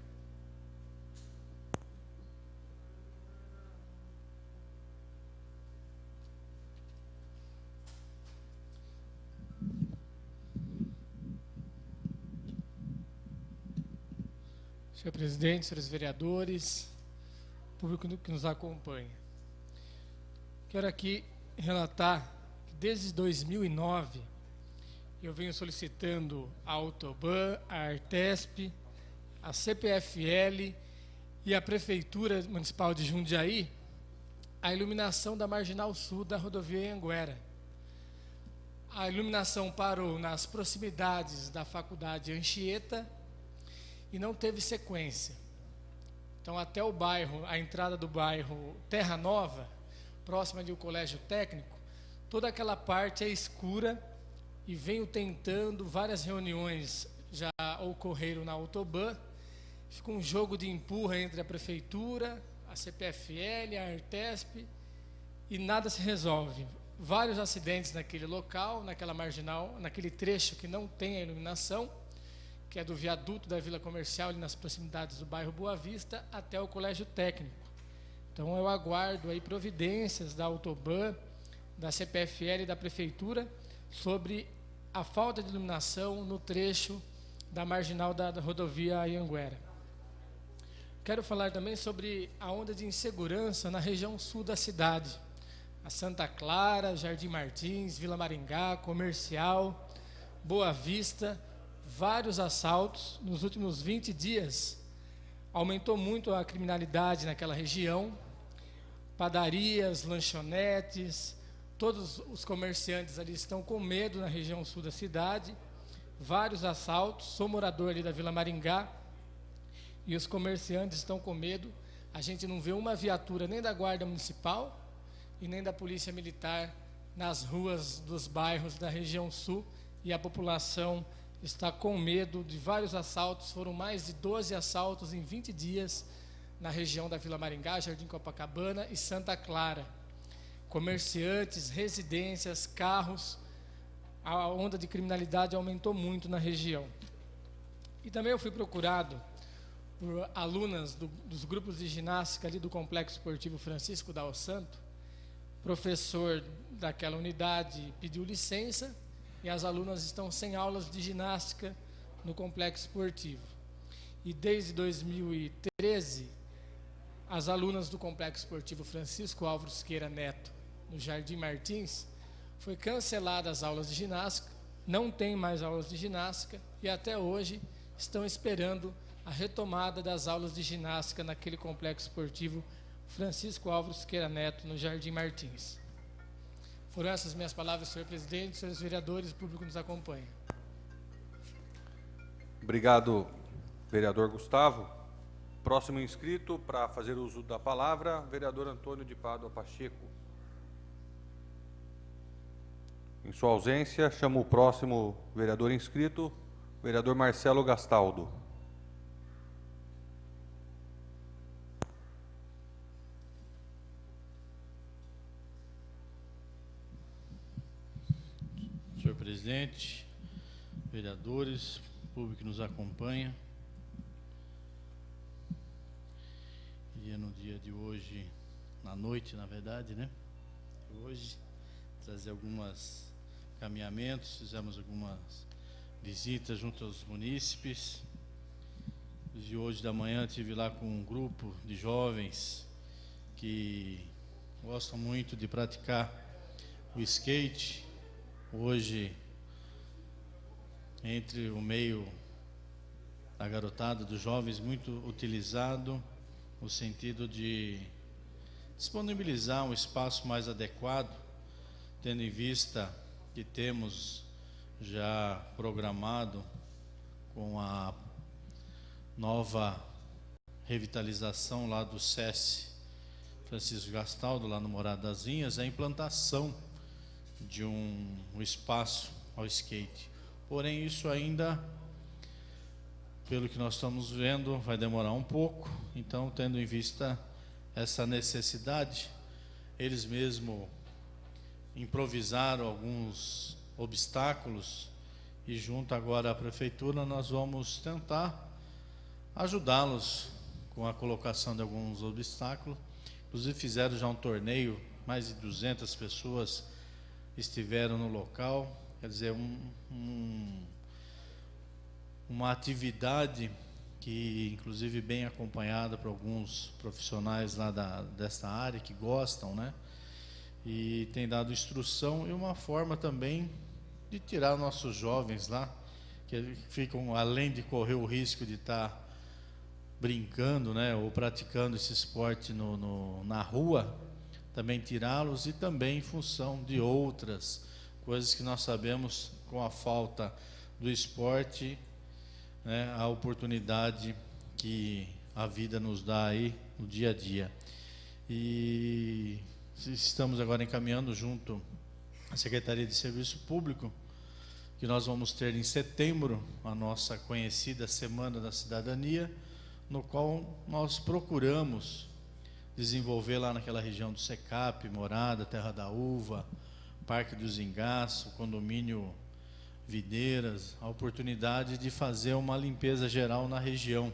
Senhor presidente, senhores vereadores, público que nos acompanha. Quero aqui relatar que desde 2009 eu venho solicitando a Autoban, a Artesp, a CPFL e a Prefeitura Municipal de Jundiaí a iluminação da Marginal Sul da rodovia Anhanguera. A iluminação parou nas proximidades da Faculdade Anchieta e não teve sequência. Então, até o bairro, a entrada do bairro Terra Nova, próxima do Colégio Técnico, toda aquela parte é escura e venho tentando, várias reuniões já ocorreram na Autoban, fica um jogo de empurra entre a Prefeitura, a CPFL, a Artesp, e nada se resolve. Vários acidentes naquele local, naquela marginal, naquele trecho que não tem a iluminação, que é do viaduto da Vila Comercial, ali nas proximidades do bairro Boa Vista, até o Colégio Técnico. Então, eu aguardo aí providências da Autoban, da CPFL e da Prefeitura sobre a falta de iluminação no trecho da marginal da rodovia Anhanguera. Quero falar também sobre a onda de insegurança na região sul da cidade. A Santa Clara, Jardim Martins, Vila Maringá, Comercial, Boa Vista, vários assaltos nos últimos 20 dias. Aumentou muito a criminalidade naquela região. Padarias, lanchonetes, todos os comerciantes ali estão com medo na região sul da cidade. Vários assaltos. Sou morador ali da Vila Maringá e os comerciantes estão com medo. A gente não vê uma viatura nem da Guarda Municipal e nem da Polícia Militar nas ruas dos bairros da região sul, e a população está com medo de vários assaltos. Foram mais de 12 assaltos em 20 dias na região da Vila Maringá, Jardim Copacabana e Santa Clara. Comerciantes, residências, carros, a onda de criminalidade aumentou muito na região. E também eu fui procurado por alunas dos grupos de ginástica ali do Complexo Esportivo Francisco Dal Santo. O professor daquela unidade pediu licença e as alunas estão sem aulas de ginástica no Complexo Esportivo. E desde 2013, as alunas do Complexo Esportivo Francisco Álvaro Siqueira Neto, no Jardim Martins, foi canceladas as aulas de ginástica, não tem mais aulas de ginástica e até hoje estão esperando a retomada das aulas de ginástica naquele Complexo Esportivo Francisco Álvaro Siqueira Neto, no Jardim Martins. Foram essas minhas palavras, senhor presidente, senhores vereadores, o público que nos acompanha. Obrigado, vereador Gustavo. Próximo inscrito para fazer uso da palavra, vereador Antônio de Pádua Pacheco. Em sua ausência, chamo o próximo vereador inscrito, vereador Marcelo Gastaldo. Senhor presidente, vereadores, público que nos acompanha. Queria no dia de hoje, na noite, na verdade, né? Hoje, trazer alguns caminhamentos, fizemos algumas visitas junto aos munícipes. De hoje da manhã estive lá com um grupo de jovens que gostam muito de praticar o skate. Hoje, entre o meio da garotada, dos jovens, muito utilizado no sentido de disponibilizar um espaço mais adequado, tendo em vista que temos já programado com a nova revitalização lá do SESC Francisco Gastaldo, lá no Morada das Vinhas, a implantação de um espaço ao skate. Porém, isso ainda, pelo que nós estamos vendo, vai demorar um pouco. Então, tendo em vista essa necessidade, eles mesmos improvisaram alguns obstáculos e junto agora à prefeitura nós vamos tentar ajudá-los com a colocação de alguns obstáculos. Inclusive fizeram já um torneio, mais de 200 pessoas estiveram no local, quer dizer, uma atividade que inclusive bem acompanhada por alguns profissionais lá desta área que gostam, né? E tem dado instrução e uma forma também de tirar nossos jovens lá, que ficam, além de correr o risco de estar brincando, né, ou praticando esse esporte na rua, também tirá-los, e também em função de outras coisas que nós sabemos, com a falta do esporte, né, a oportunidade que a vida nos dá aí no dia a dia. E estamos agora encaminhando junto à Secretaria de Serviço Público, que nós vamos ter em setembro a nossa conhecida Semana da Cidadania, no qual nós procuramos desenvolver lá naquela região do SECAP, Morada, Terra da Uva, Parque dos Engaços, Condomínio Videiras, a oportunidade de fazer uma limpeza geral na região.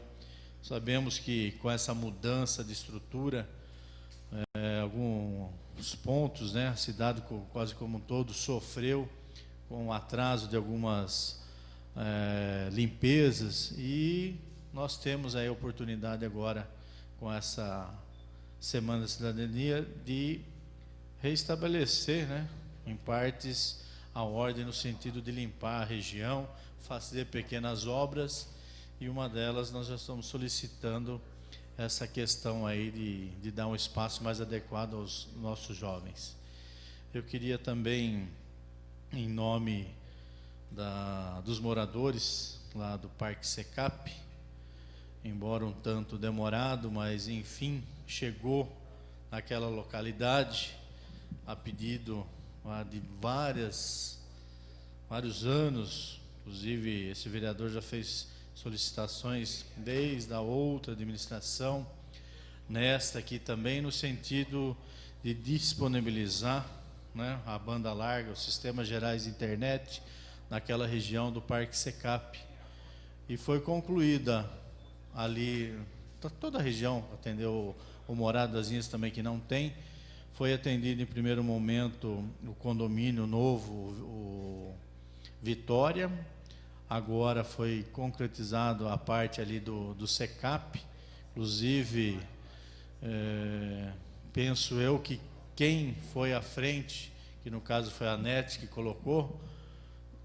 Sabemos que com essa mudança de estrutura, alguns pontos, né, a cidade quase como um todo sofreu com o atraso de algumas limpezas, e nós temos aí a oportunidade agora, com essa Semana da Cidadania, de reestabelecer, né, em partes, a ordem no sentido de limpar a região, fazer pequenas obras, e uma delas nós já estamos solicitando essa questão aí de dar um espaço mais adequado aos nossos jovens. Eu queria também, em nome dos moradores lá do Parque SECAP, embora um tanto demorado, mas enfim, chegou naquela localidade a pedido de vários anos. Inclusive esse vereador já fez solicitações desde a outra administração, nesta aqui também, no sentido de disponibilizar, né, a banda larga, os sistemas gerais de internet naquela região do Parque SECAP. E foi concluída ali, toda a região atendeu, o Morada das Vinhas também que não tem, foi atendido em primeiro momento o condomínio novo, o Vitória, agora foi concretizado a parte ali do SECAP, inclusive, penso eu que quem foi à frente, que no caso foi a NET que colocou,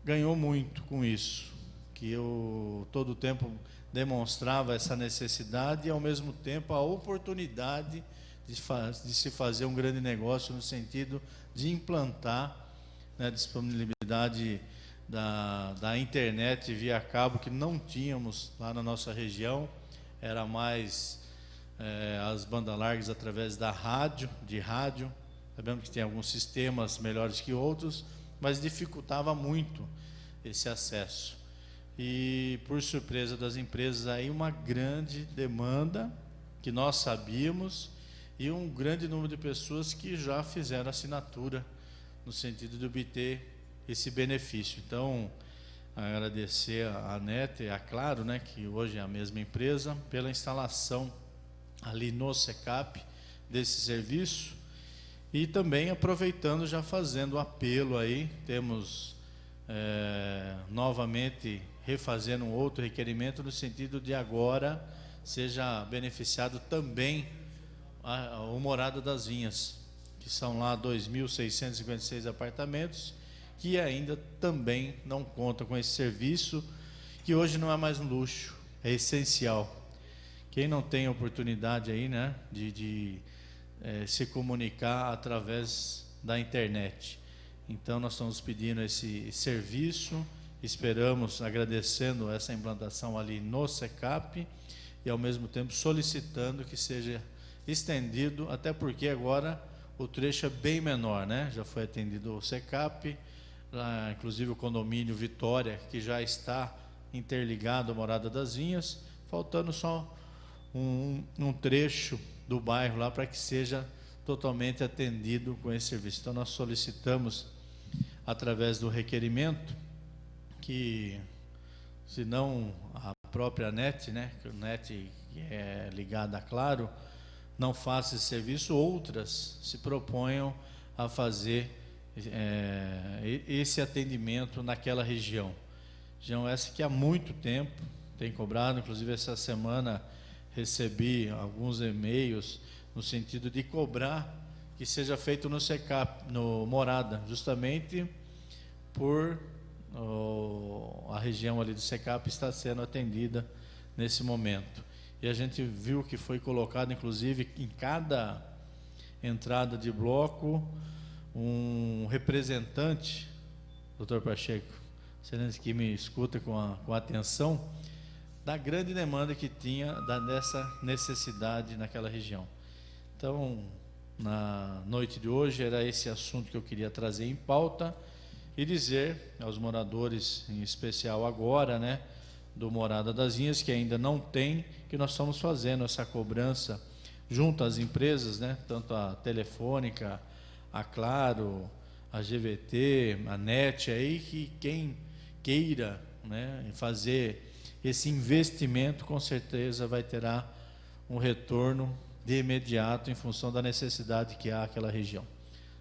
ganhou muito com isso, que eu todo o tempo demonstrava essa necessidade e ao mesmo tempo a oportunidade de se fazer um grande negócio no sentido de implantar, né, a disponibilidade da internet via cabo que não tínhamos lá na nossa região, era mais as bandas largas através da rádio, sabemos que tem alguns sistemas melhores que outros, mas dificultava muito esse acesso. E por surpresa das empresas aí uma grande demanda que nós sabíamos e um grande número de pessoas que já fizeram assinatura no sentido de obter esse benefício. Então, agradecer a NET e a Claro, né, que hoje é a mesma empresa, pela instalação ali no SECAP desse serviço e também aproveitando, já fazendo apelo aí, temos novamente refazendo um outro requerimento no sentido de agora seja beneficiado também o Morada das Vinhas, que são lá 2.656 apartamentos, que ainda também não conta com esse serviço, que hoje não é mais um luxo, é essencial. Quem não tem oportunidade aí, né, de se comunicar através da internet. Então nós estamos pedindo esse serviço, esperamos, agradecendo essa implantação ali no SECAP e ao mesmo tempo solicitando que seja estendido, até porque agora o trecho é bem menor, né? Já foi atendido o SECAP, lá, inclusive o condomínio Vitória, que já está interligado à Morada das Vinhas, faltando só um trecho do bairro lá para que seja totalmente atendido com esse serviço. Então nós solicitamos, através do requerimento, que se não a própria NET, né, que a NET é ligada a Claro, não faça esse serviço, outras se proponham a fazer esse atendimento naquela região. Região essa que há muito tempo tem cobrado, inclusive essa semana recebi alguns e-mails no sentido de cobrar que seja feito no SECAP, no Morada, justamente por a região ali do SECAP está sendo atendida nesse momento. E a gente viu que foi colocado, inclusive, em cada entrada de bloco, um representante, doutor Pacheco, excelente, que me escuta com atenção, da grande demanda que tinha dessa necessidade naquela região. Então, na noite de hoje, era esse assunto que eu queria trazer em pauta e dizer aos moradores, em especial agora, né, do Morada das Vinhas, que ainda não tem, que nós estamos fazendo essa cobrança junto às empresas, né, tanto a Telefônica, a Claro, a GVT, a NET, aí, que quem queira, né, fazer esse investimento, com certeza vai terá um retorno de imediato em função da necessidade que há naquela região.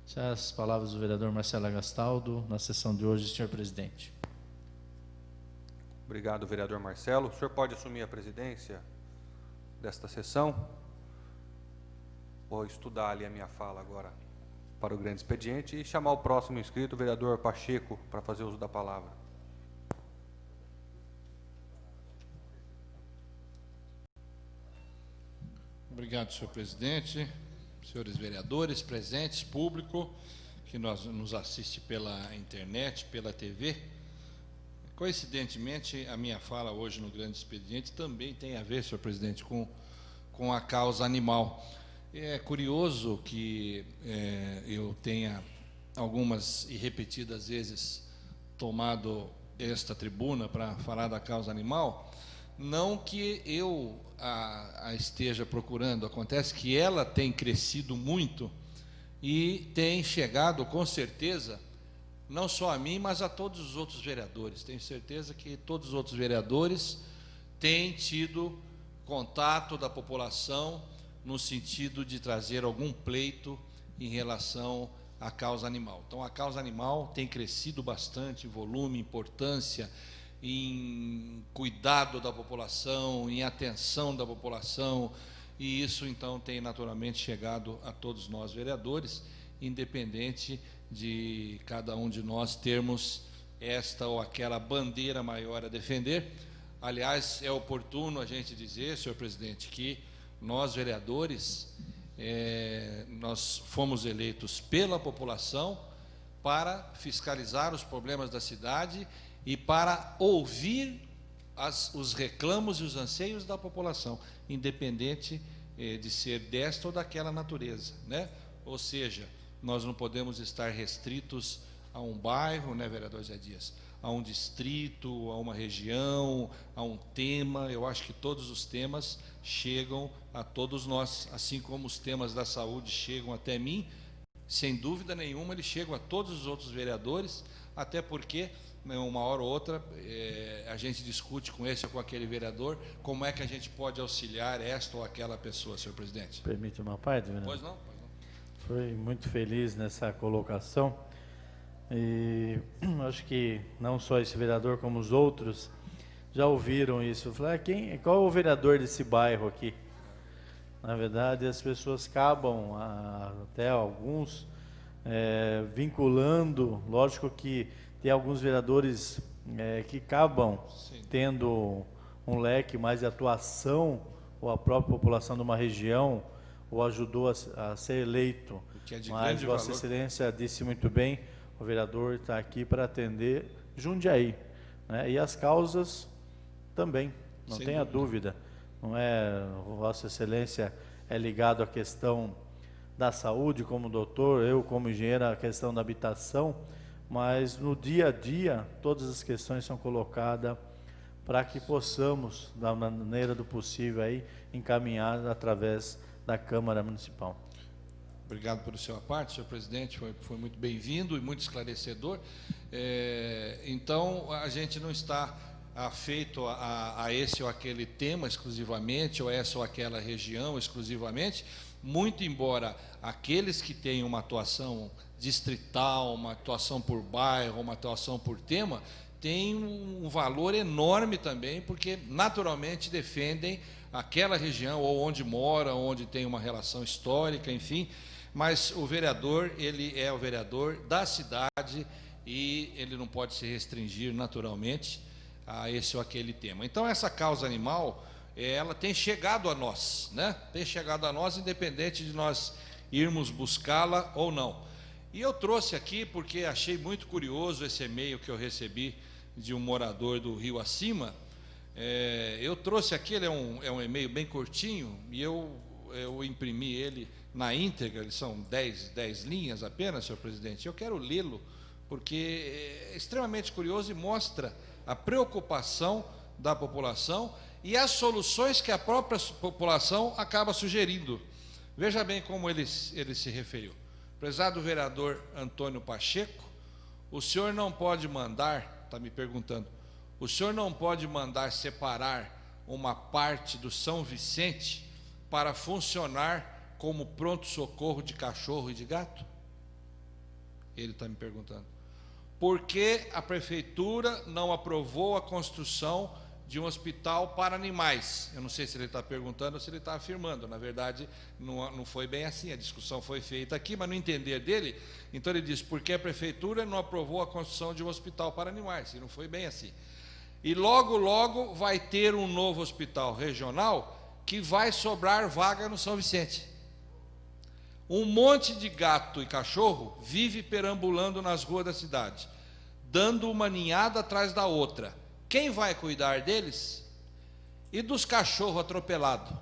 Essas são as palavras do vereador Marcelo Gastaldo na sessão de hoje, senhor presidente. Obrigado, vereador Marcelo. O senhor pode assumir a presidência desta sessão? Vou estudar ali a minha fala agora para o grande expediente e chamar o próximo inscrito, o vereador Pacheco, para fazer uso da palavra. Obrigado, senhor presidente, senhores vereadores, presentes, público, que nos assiste pela internet, pela TV. Coincidentemente, a minha fala hoje no grande expediente também tem a ver, senhor presidente, com a causa animal. É curioso que eu tenha algumas e repetidas vezes tomado esta tribuna para falar da causa animal, não que eu a esteja procurando, acontece que ela tem crescido muito e tem chegado com certeza, não só a mim, mas a todos os outros vereadores. Tenho certeza que todos os outros vereadores têm tido contato da população no sentido de trazer algum pleito em relação à causa animal. Então, a causa animal tem crescido bastante em volume, importância, em cuidado da população, em atenção da população, e isso, então, tem naturalmente chegado a todos nós, vereadores, independente de cada um de nós termos esta ou aquela bandeira maior a defender. Aliás, é oportuno a gente dizer, senhor presidente, que nós, vereadores, nós fomos eleitos pela população para fiscalizar os problemas da cidade e para ouvir os reclamos e os anseios da população, independente de ser desta ou daquela natureza, né? Ou seja, nós não podemos estar restritos a um bairro, né, vereador Zé Dias, a um distrito, a uma região, a um tema. Eu acho que todos os temas chegam a todos nós, assim como os temas da saúde chegam até mim, sem dúvida nenhuma eles chegam a todos os outros vereadores, até porque, né, uma hora ou outra, a gente discute com esse ou com aquele vereador como é que a gente pode auxiliar esta ou aquela pessoa, senhor presidente. Permite uma parte, vereador? Pois não, pois não. Fui muito feliz nessa colocação. E acho que não só esse vereador como os outros já ouviram isso. Falei, qual é o vereador desse bairro aqui? Na verdade, as pessoas acabam, até alguns, vinculando. Lógico que tem alguns vereadores que acabam tendo um leque mais de atuação, ou a própria população de uma região, ou ajudou a ser eleito. Que é de Mas grande Vossa valor. Excelência disse muito bem, o vereador está aqui para atender Jundiaí, né? E as causas também, não Sem tenha dúvida. Não é, Vossa Excelência é ligado à questão da saúde como doutor, eu como engenheiro a questão da habitação, mas no dia a dia todas as questões são colocadas para que possamos, da maneira do possível, aí, encaminhar através da Câmara Municipal. Obrigado pelo seu parte, senhor presidente, foi muito bem-vindo e muito esclarecedor. Então, a gente não está afeito a esse ou aquele tema exclusivamente, ou essa ou aquela região exclusivamente, muito embora aqueles que têm uma atuação distrital, uma atuação por bairro, uma atuação por tema, têm um valor enorme também, porque naturalmente defendem aquela região, ou onde mora, onde tem uma relação histórica, enfim. Mas o vereador, ele é o vereador da cidade e ele não pode se restringir naturalmente a esse ou aquele tema. Então, essa causa animal, ela tem chegado a nós, né? Tem chegado a nós, independente de nós irmos buscá-la ou não. E eu trouxe aqui, porque achei muito curioso esse e-mail que eu recebi de um morador do Rio Acima. Eu trouxe aqui, ele é um e-mail bem curtinho, e eu imprimi ele na íntegra, são 10 linhas apenas, senhor presidente. Eu quero lê-lo, porque é extremamente curioso e mostra a preocupação da população e as soluções que a própria população acaba sugerindo. Veja bem como ele se referiu. Prezado vereador Antônio Pacheco, o senhor não pode mandar, está me perguntando, o senhor não pode mandar separar uma parte do São Vicente para funcionar como pronto-socorro de cachorro e de gato? Ele está me perguntando. Por que a prefeitura não aprovou a construção de um hospital para animais? Eu não sei se ele está perguntando ou se ele está afirmando. Na verdade, não foi bem assim. A discussão foi feita aqui, mas no entender dele, então ele diz, por que a prefeitura não aprovou a construção de um hospital para animais? E não foi bem assim. E logo, logo vai ter um novo hospital regional que vai sobrar vaga no São Vicente. Um monte de gato e cachorro vive perambulando nas ruas da cidade, dando uma ninhada atrás da outra. Quem vai cuidar deles? E dos cachorros atropelados?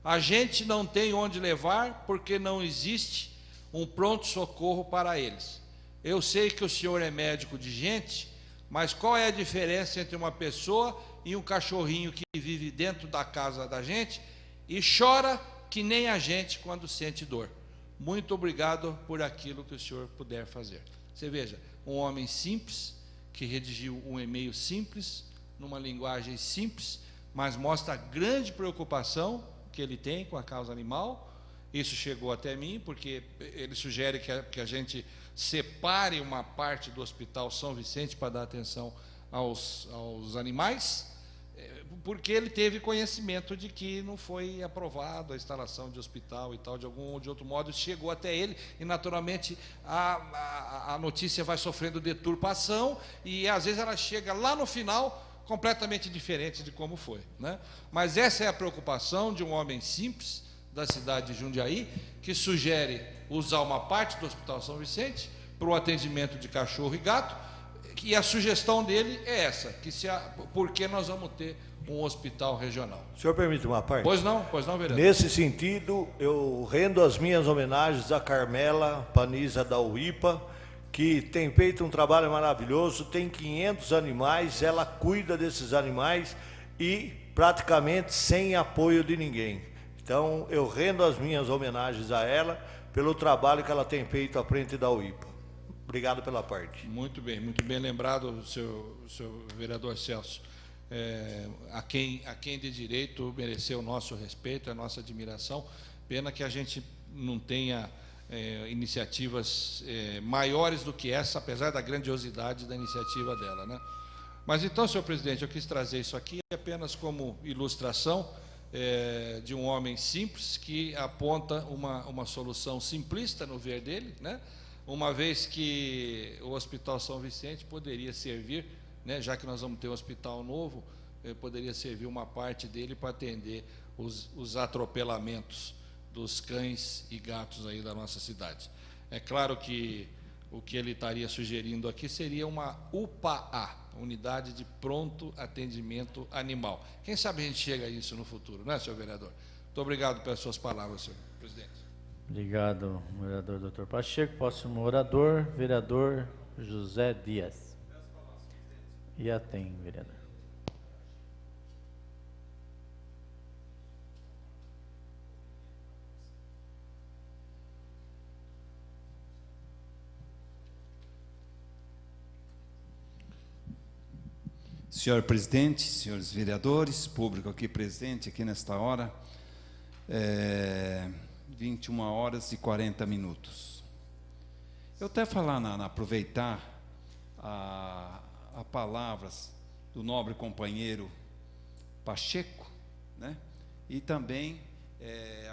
A gente não tem onde levar porque não existe um pronto-socorro para eles. Eu sei que o senhor é médico de gente, mas qual é a diferença entre uma pessoa e um cachorrinho que vive dentro da casa da gente e chora que nem a gente quando sente dor? Muito obrigado por aquilo que o senhor puder fazer. Você veja, um homem simples, que redigiu um e-mail simples, numa linguagem simples, mas mostra a grande preocupação que ele tem com a causa animal. Isso chegou até mim, porque ele sugere que a gente separe uma parte do Hospital São Vicente para dar atenção aos animais, porque ele teve conhecimento de que não foi aprovado a instalação de hospital e tal, de algum ou de outro modo, chegou até ele, e naturalmente a notícia vai sofrendo deturpação, e às vezes ela chega lá no final completamente diferente de como foi, né? Mas essa é a preocupação de um homem simples da cidade de Jundiaí, que sugere usar uma parte do Hospital São Vicente para o atendimento de cachorro e gato, e a sugestão dele é essa, porque nós vamos ter um hospital regional. O senhor permite uma parte? Pois não, vereador. Nesse sentido, eu rendo as minhas homenagens à Carmela Paniza da UIPA, que tem feito um trabalho maravilhoso, tem 500 animais, ela cuida desses animais e praticamente sem apoio de ninguém. Então, eu rendo as minhas homenagens a ela pelo trabalho que ela tem feito à frente da UIPA. Obrigado pela parte. Muito bem lembrado, seu vereador Celso. A quem de direito mereceu o nosso respeito, a nossa admiração. Pena que a gente não tenha iniciativas maiores do que essa, apesar da grandiosidade da iniciativa dela, né? Mas então, senhor presidente, eu quis trazer isso aqui apenas como ilustração de um homem simples que aponta uma solução simplista no ver dele, né? Uma vez que o Hospital São Vicente poderia servir, né, já que nós vamos ter um hospital novo, poderia servir uma parte dele para atender os atropelamentos dos cães e gatos aí da nossa cidade. É claro que o que ele estaria sugerindo aqui seria uma UPA, Unidade de Pronto Atendimento Animal. Quem sabe a gente chega a isso no futuro, não é, senhor vereador? Muito obrigado pelas suas palavras, senhor presidente. Obrigado, vereador Dr. Pacheco. Próximo orador, vereador José Dias. E tem, vereador. Senhor presidente, senhores vereadores, público aqui presente, aqui nesta hora, 21h40. Eu até aproveitar a palavras do nobre companheiro Pacheco, né? E também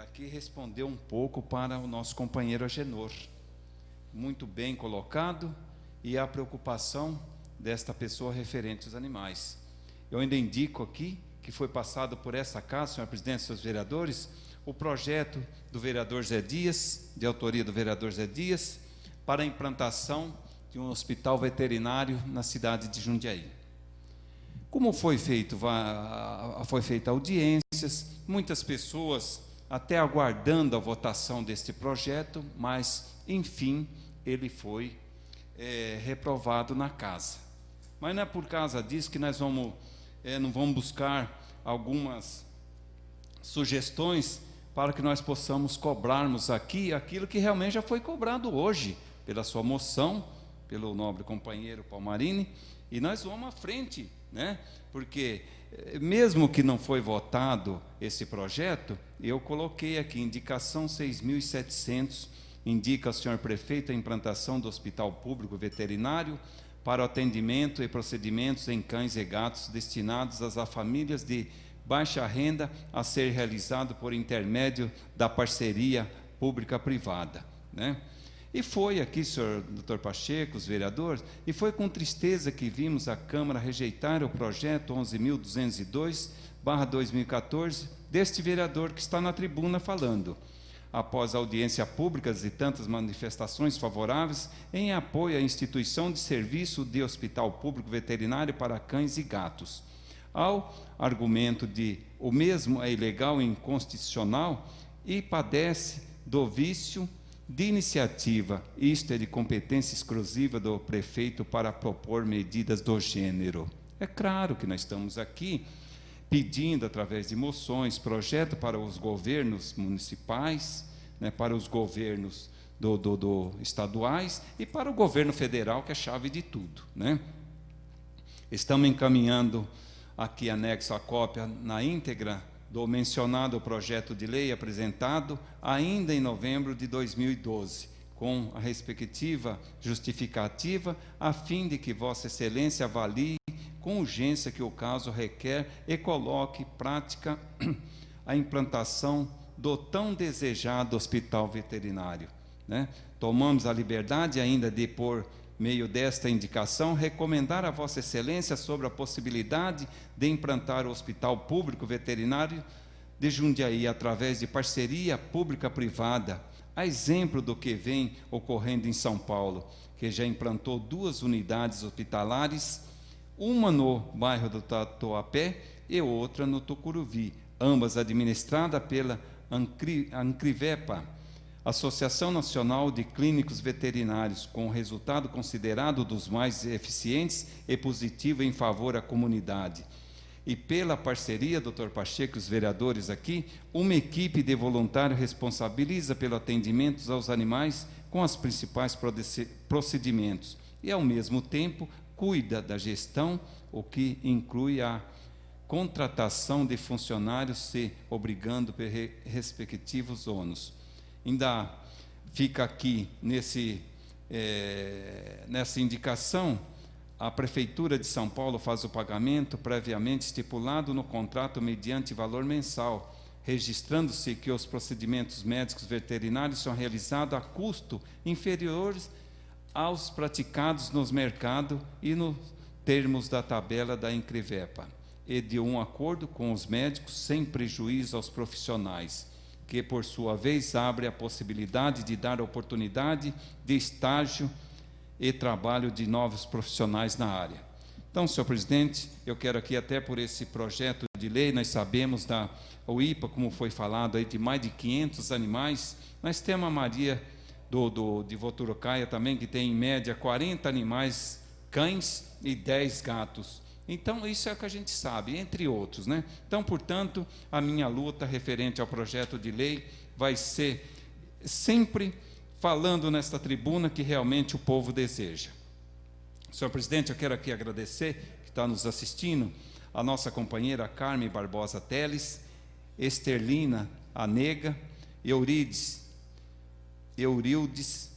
aqui responder um pouco para o nosso companheiro Agenor. Muito bem colocado, e a preocupação desta pessoa referente aos animais. Eu ainda indico aqui que foi passado por essa casa, senhor presidente, senhores vereadores, o projeto do vereador Zé Dias, de autoria do vereador Zé Dias, para a implantação de um hospital veterinário na cidade de Jundiaí. Como foi feito? Foi feita audiências, muitas pessoas até aguardando a votação deste projeto, mas, enfim, ele foi reprovado na casa. Mas não é por causa disso que nós não vamos buscar algumas sugestões para que nós possamos cobrarmos aqui aquilo que realmente já foi cobrado hoje, pela sua moção, pelo nobre companheiro Palmarini, e nós vamos à frente, né? Porque, mesmo que não foi votado esse projeto, eu coloquei aqui, indicação 6.700, indica ao senhor prefeito a implantação do Hospital Público Veterinário para o atendimento e procedimentos em cães e gatos destinados às famílias de baixa renda, a ser realizado por intermédio da parceria pública-privada, né? E foi aqui, senhor Dr. Pacheco, os vereadores, e foi com tristeza que vimos a Câmara rejeitar o projeto 11.202/2014 deste vereador que está na tribuna falando, após a audiência pública e tantas manifestações favoráveis em apoio à instituição de serviço de hospital público veterinário para cães e gatos, ao argumento de o mesmo é ilegal e inconstitucional e padece do vício de iniciativa, isto é de competência exclusiva do prefeito para propor medidas do gênero. É claro que nós estamos aqui pedindo, através de moções, projeto para os governos municipais, né, para os governos estaduais e para o governo federal, que é a chave de tudo, né? Estamos encaminhando aqui anexo a cópia na íntegra do mencionado projeto de lei apresentado ainda em novembro de 2012, com a respectiva justificativa, a fim de que Vossa Excelência avalie com urgência que o caso requer e coloque em prática a implantação do tão desejado hospital veterinário, né? Tomamos a liberdade ainda de, por meio desta indicação, recomendar a Vossa Excelência sobre a possibilidade de implantar o Hospital Público Veterinário de Jundiaí através de parceria pública-privada, a exemplo do que vem ocorrendo em São Paulo, que já implantou 2 unidades hospitalares, uma no bairro do Tatuapé e outra no Tucuruvi, ambas administradas pela Ancrivepa, Associação Nacional de Clínicos Veterinários, com resultado considerado dos mais eficientes e positivo em favor da comunidade. E pela parceria, Dr. Pacheco e os vereadores aqui, uma equipe de voluntários responsabiliza pelo atendimento aos animais com os principais procedimentos e, ao mesmo tempo, cuida da gestão, o que inclui a contratação de funcionários, se obrigando por respectivos ônus. Ainda fica aqui nessa indicação, a Prefeitura de São Paulo faz o pagamento previamente estipulado no contrato mediante valor mensal, registrando-se que os procedimentos médicos veterinários são realizados a custo inferiores aos praticados nos mercados e nos termos da tabela da Ancrivepa, e de um acordo com os médicos sem prejuízo aos profissionais, que, por sua vez, abre a possibilidade de dar oportunidade de estágio e trabalho de novos profissionais na área. Então, senhor presidente, eu quero aqui, até por esse projeto de lei, nós sabemos da UIPA, como foi falado aí, de mais de 500 animais. Nós temos a Maria de Voturocaia também, que tem em média 40 animais, cães e 10 gatos. Então, isso é o que a gente sabe, entre outros, né? Então, portanto, a minha luta referente ao projeto de lei vai ser sempre falando nesta tribuna que realmente o povo deseja. Senhor presidente, eu quero aqui agradecer, que está nos assistindo, a nossa companheira Carmen Barbosa Teles, Esterlina Anega, Eurildes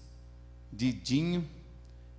Didinho,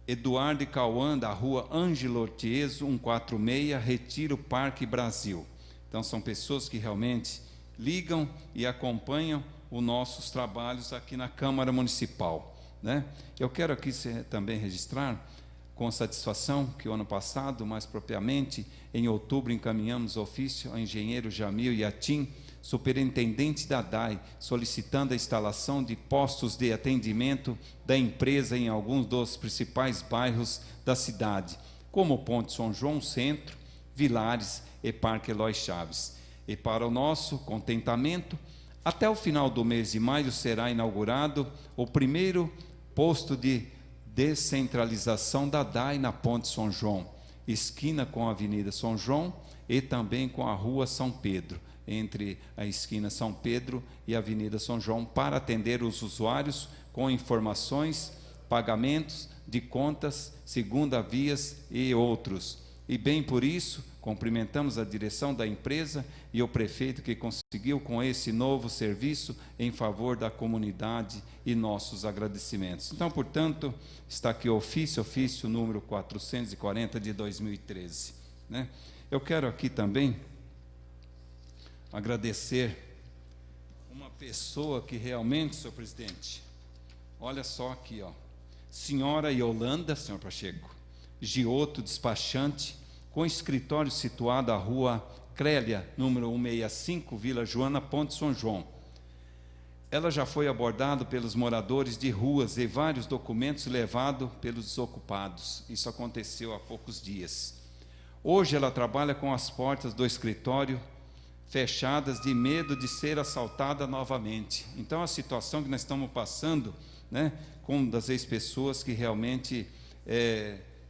Eduardo e Cauã, da rua Ângelo Ortieso, 146, Retiro, Parque, Brasil. Então, são pessoas que realmente ligam e acompanham os nossos trabalhos aqui na Câmara Municipal, né? Eu quero aqui também registrar, com satisfação, que o ano passado, mais propriamente, em outubro, encaminhamos ofício ao engenheiro Jamil Yatin, superintendente da DAI, solicitando a instalação de postos de atendimento da empresa em alguns dos principais bairros da cidade, como Ponte São João Centro, Vilares e Parque Eloy Chaves. E para o nosso contentamento, até o final do mês de maio será inaugurado o primeiro posto de descentralização da DAI na Ponte São João, esquina com a Avenida São João e também com a Rua São Pedro, entre a esquina São Pedro e a Avenida São João, para atender os usuários com informações, pagamentos de contas, segunda vias e outros. E bem por isso, cumprimentamos a direção da empresa e o prefeito que conseguiu com esse novo serviço em favor da comunidade, e nossos agradecimentos. Então, portanto, está aqui o ofício número 440 de 2013, né? Eu quero aqui também agradecer uma pessoa que realmente, senhor presidente, olha só aqui, ó, senhora Yolanda, senhor Pacheco, Giotto Despachante, com escritório situado à rua Crélia, número 165, Vila Joana, Ponte São João. Ela já foi abordada pelos moradores de ruas e vários documentos levados pelos desocupados. Isso aconteceu há poucos dias. Hoje ela trabalha com as portas do escritório fechadas, de medo de ser assaltada novamente. Então, a situação que nós estamos passando, né, com das ex-pessoas que realmente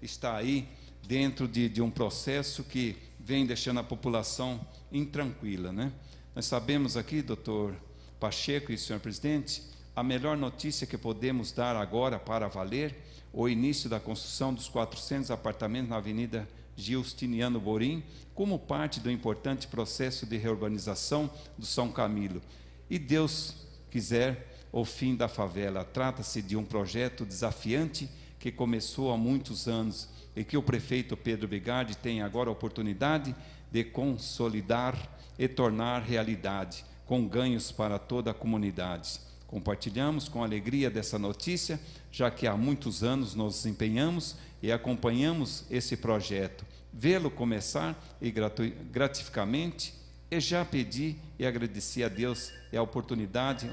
está aí dentro de um processo que vem deixando a população intranquila, né? Nós sabemos aqui, doutor Pacheco e senhor presidente, a melhor notícia que podemos dar agora para valer o início da construção dos 400 apartamentos na Avenida Giustiniano Borim, como parte do importante processo de reurbanização do São Camilo. E Deus quiser, o fim da favela. Trata-se de um projeto desafiante que começou há muitos anos e que o prefeito Pedro Bigardi tem agora a oportunidade de consolidar e tornar realidade, com ganhos para toda a comunidade. Compartilhamos com alegria dessa notícia, já que há muitos anos nos empenhamos e acompanhamos esse projeto. Vê-lo começar e gratificamente, e já pedi e agradeci a Deus a oportunidade,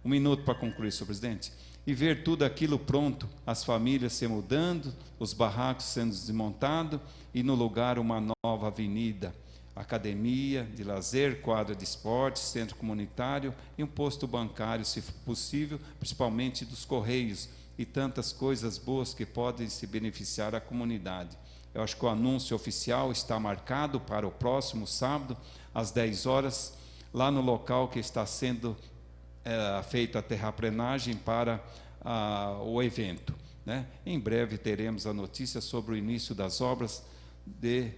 um minuto para concluir, senhor presidente, e ver tudo aquilo pronto, as famílias se mudando, os barracos sendo desmontados e no lugar uma nova avenida, academia de lazer, quadra de esporte, centro comunitário e um posto bancário, se possível, principalmente dos Correios, e tantas coisas boas que podem se beneficiar a comunidade. Eu acho que o anúncio oficial está marcado para o próximo sábado, às 10 horas, lá no local que está sendo feita a terraplenagem para o evento, né? Em breve teremos a notícia sobre o início das obras de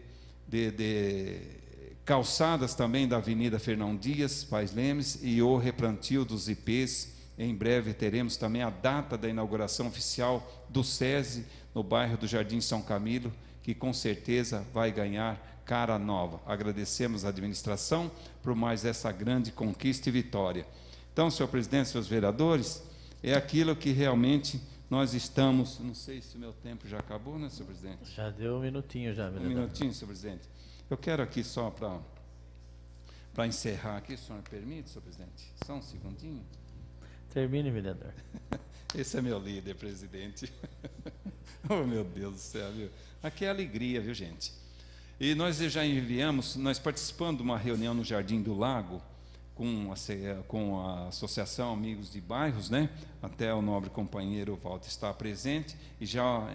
calçadas também da Avenida Fernão Dias, Pais Lemes, e o replantio dos IPs. Em breve teremos também a data da inauguração oficial do SESI no bairro do Jardim São Camilo, que com certeza vai ganhar cara nova. Agradecemos à administração por mais essa grande conquista e vitória. Então, senhor presidente, senhores vereadores, é aquilo que realmente nós estamos... Não sei se o meu tempo já acabou, né, senhor presidente? Já deu um minutinho já, vereador. Um minutinho, senhor presidente. Eu quero aqui só para encerrar aqui, o senhor me permite, senhor presidente? Só um segundinho. Termine, vereador. Esse é meu líder, presidente. Oh, meu Deus do céu, viu? Aqui é alegria, viu, gente? E nós já enviamos, nós participando de uma reunião no Jardim do Lago, com a Associação Amigos de Bairros, né? Até o nobre companheiro Walter está presente, e já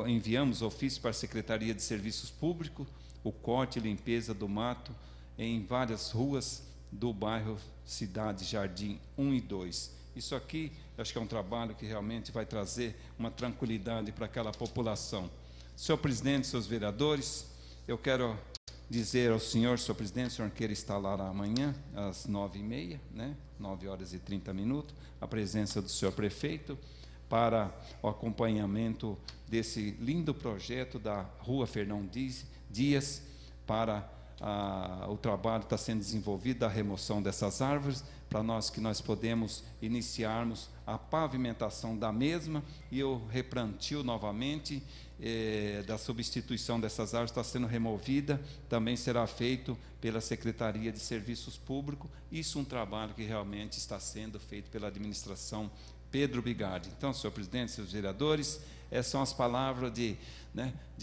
enviamos ofício para a Secretaria de Serviços Públicos, o corte e limpeza do mato em várias ruas do bairro Cidade Jardim 1 e 2. Isso aqui, acho que é um trabalho que realmente vai trazer uma tranquilidade para aquela população. Senhor presidente, senhores vereadores, eu quero dizer ao senhor presidente, o senhor queira estar lá amanhã, às 9h30, né? 9 horas e 30 minutos, a presença do senhor prefeito, para o acompanhamento desse lindo projeto da Rua Fernão Dias, para o trabalho que está sendo desenvolvido, da remoção dessas árvores, para nós podemos iniciarmos a pavimentação da mesma e o replantio novamente da substituição dessas árvores está sendo removida, também será feito pela Secretaria de Serviços Públicos. Isso é um trabalho que realmente está sendo feito pela administração Pedro Bigardi. Então, senhor presidente, senhores vereadores, essas são as palavras de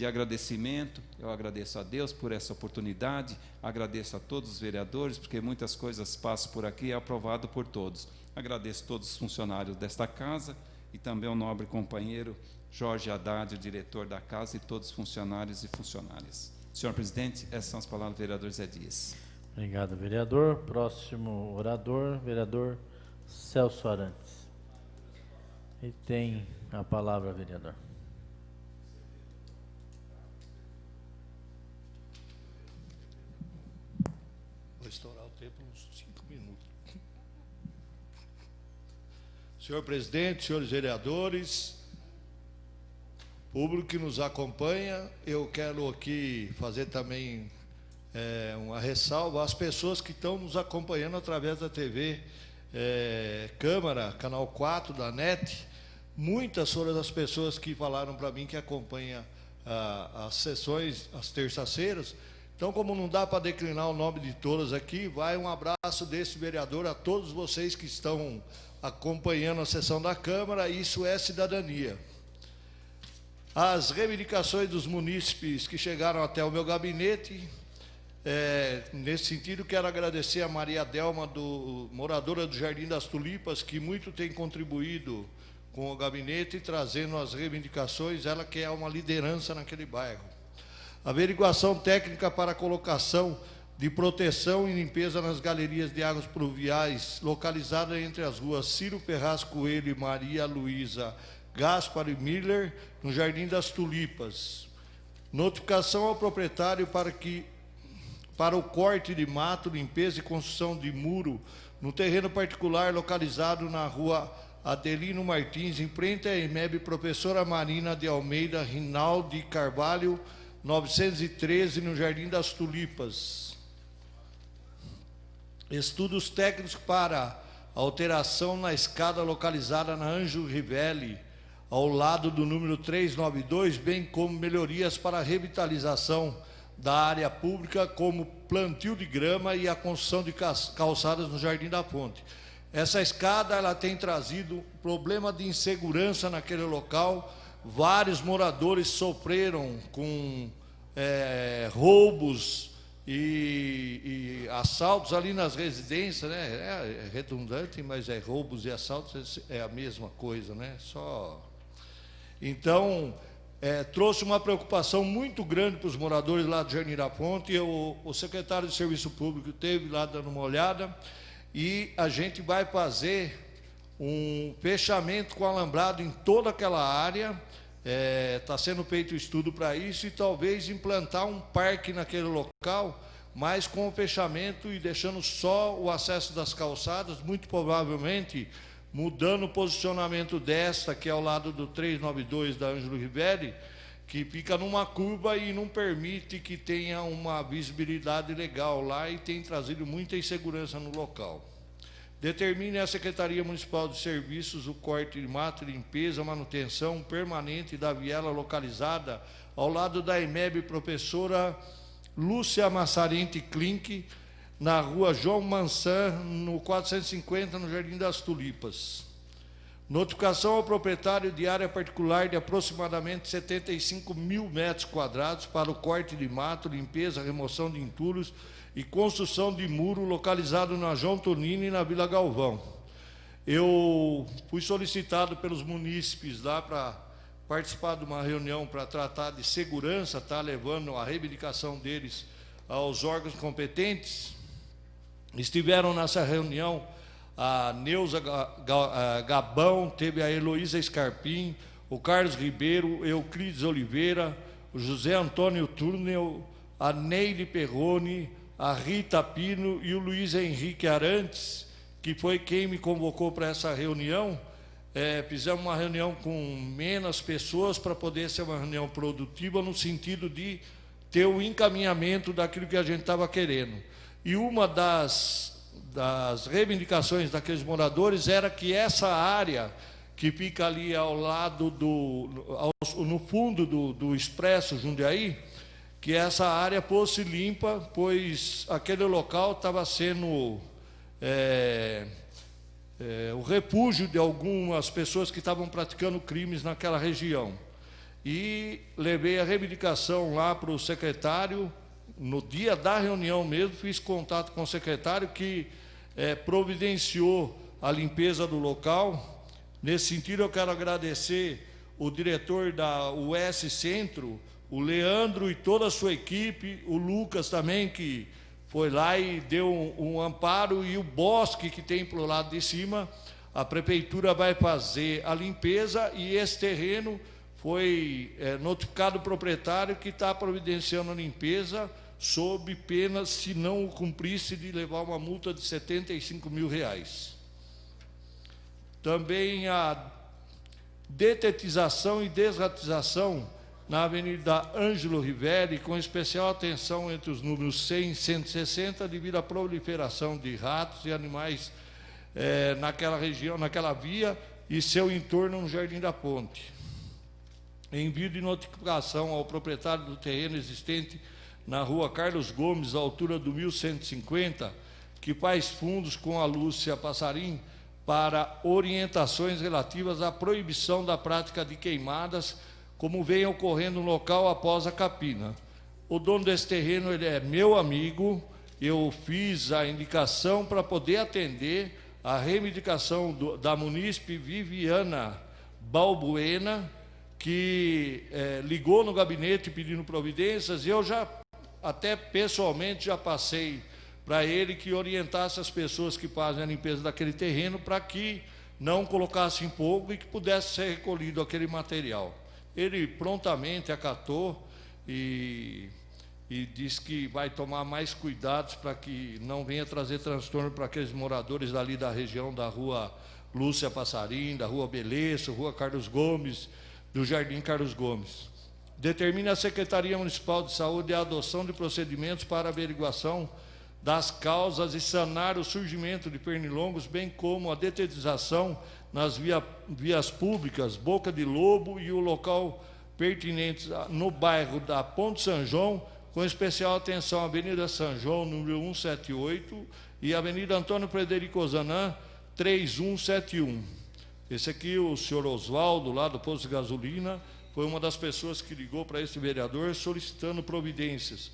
agradecimento. Eu agradeço a Deus por essa oportunidade, agradeço a todos os vereadores, porque muitas coisas passam por aqui e é aprovado por todos. Agradeço a todos os funcionários desta casa e também ao nobre companheiro Jorge Haddad, o diretor da casa, e todos os funcionários e funcionárias. Senhor presidente, essas são as palavras do vereador Zé Dias. Obrigado, vereador. Próximo orador, vereador Celso Arantes. E tem a palavra, vereador. Vou estourar o tempo uns 5 minutos. Senhor presidente, senhores vereadores, público que nos acompanha, eu quero aqui fazer também uma ressalva às pessoas que estão nos acompanhando através da TV Câmara, Canal 4 da NET. Muitas foram as pessoas que falaram para mim que acompanham as sessões, às terças-feiras. Então, como não dá para declinar o nome de todas aqui, vai um abraço desse vereador a todos vocês que estão acompanhando a sessão da Câmara. Isso é cidadania. As reivindicações dos munícipes que chegaram até o meu gabinete, nesse sentido, quero agradecer a Maria Delma, moradora do Jardim das Tulipas, que muito tem contribuído com o gabinete, trazendo as reivindicações, ela que é uma liderança naquele bairro. Averiguação técnica para a colocação de proteção e limpeza nas galerias de águas pluviais, localizadas entre as ruas Ciro Ferraz Coelho e Maria Luísa Gaspar e Miller, no Jardim das Tulipas. Notificação ao proprietário para o corte de mato, limpeza e construção de muro no terreno particular localizado na rua Adelino Martins, em frente à EMEB Professora Marina de Almeida Rinaldi Carvalho, 913, no Jardim das Tulipas. Estudos técnicos para alteração na escada localizada na Ângelo Rivelli, ao lado do número 392, bem como melhorias para a revitalização da área pública, como plantio de grama e a construção de calçadas no Jardim da Fonte. Essa escada ela tem trazido problema de insegurança naquele local. Vários moradores sofreram com roubos e assaltos ali nas residências, né? É redundante, mas roubos e assaltos é a mesma coisa, né? Então, trouxe uma preocupação muito grande para os moradores lá do Jardim da Fonte. O secretário de Serviço Público esteve lá dando uma olhada e a gente vai fazer um fechamento com alambrado em toda aquela área. Está sendo feito estudo para isso e talvez implantar um parque naquele local, mas com o fechamento e deixando só o acesso das calçadas, muito provavelmente mudando o posicionamento desta, que é ao lado do 392 da Ângelo Rivelli, que fica numa curva e não permite que tenha uma visibilidade legal lá e tem trazido muita insegurança no local. Determine a Secretaria Municipal de Serviços o corte de mato, limpeza, manutenção permanente da viela localizada ao lado da EMEB Professora Lúcia Massarente Klink, na rua João Mansan, no 450, no Jardim das Tulipas. Notificação ao proprietário de área particular de aproximadamente 75 mil metros quadrados para o corte de mato, limpeza, remoção de entulhos e construção de muro localizado na João Tonini e na Vila Galvão. Eu fui solicitado pelos munícipes lá para participar de uma reunião para tratar de segurança, tá levando a reivindicação deles aos órgãos competentes. Estiveram nessa reunião a Neuza Gabão, teve a Heloísa Scarpim, o Carlos Ribeiro, Euclides Oliveira, o José Antônio Túnel, a Neide Perrone, a Rita Pino e o Luiz Henrique Arantes, que foi quem me convocou para essa reunião. Fizemos uma reunião com menos pessoas para poder ser uma reunião produtiva, no sentido de ter o encaminhamento daquilo que a gente estava querendo. E uma das reivindicações daqueles moradores era que essa área que fica ali ao lado no fundo do Expresso Jundiaí, que essa área fosse limpa, pois aquele local estava sendo o refúgio de algumas pessoas que estavam praticando crimes naquela região. E levei a reivindicação lá para o secretário. No dia da reunião mesmo, fiz contato com o secretário, que providenciou a limpeza do local. Nesse sentido, eu quero agradecer o diretor da US Centro, o Leandro e toda a sua equipe, o Lucas também, que foi lá e deu um amparo, e o Bosque, que tem para o lado de cima. A prefeitura vai fazer a limpeza e esse terreno foi notificado o proprietário, que está providenciando a limpeza, sob pena, se não o cumprisse, de levar uma multa de R$75 mil. Também a detetização e desratização na Avenida Ângelo Rivelli, com especial atenção entre os números 100 e 160, devido à proliferação de ratos e animais naquela região, naquela via e seu entorno no Jardim da Ponte. Envio de notificação ao proprietário do terreno existente na rua Carlos Gomes, à altura do 1150, que faz fundos com a Lúcia Passarim para orientações relativas à proibição da prática de queimadas, como vem ocorrendo no local após a capina. O dono desse terreno, ele é meu amigo, eu fiz a indicação para poder atender a reivindicação da munícipe Viviana Balbuena, que ligou no gabinete pedindo providências, e eu já, até pessoalmente, já passei para ele que orientasse as pessoas que fazem a limpeza daquele terreno para que não colocassem fogo e que pudesse ser recolhido aquele material. Ele prontamente acatou, e diz que vai tomar mais cuidados para que não venha trazer transtorno para aqueles moradores dali da região da Rua Lúcia Passarim, da Rua Beleço, Rua Carlos Gomes, do Jardim Carlos Gomes. Determina a Secretaria Municipal de Saúde a adoção de procedimentos para averiguação das causas e sanar o surgimento de pernilongos, bem como a detetização nas vias públicas, Boca de Lobo e o local pertinentes no bairro da Ponte São João, com especial atenção à Avenida São João, número 178, e Avenida Antônio Frederico Ozanam, 3171. Esse aqui, o senhor Oswaldo, lá do posto de gasolina, foi uma das pessoas que ligou para esse vereador solicitando providências.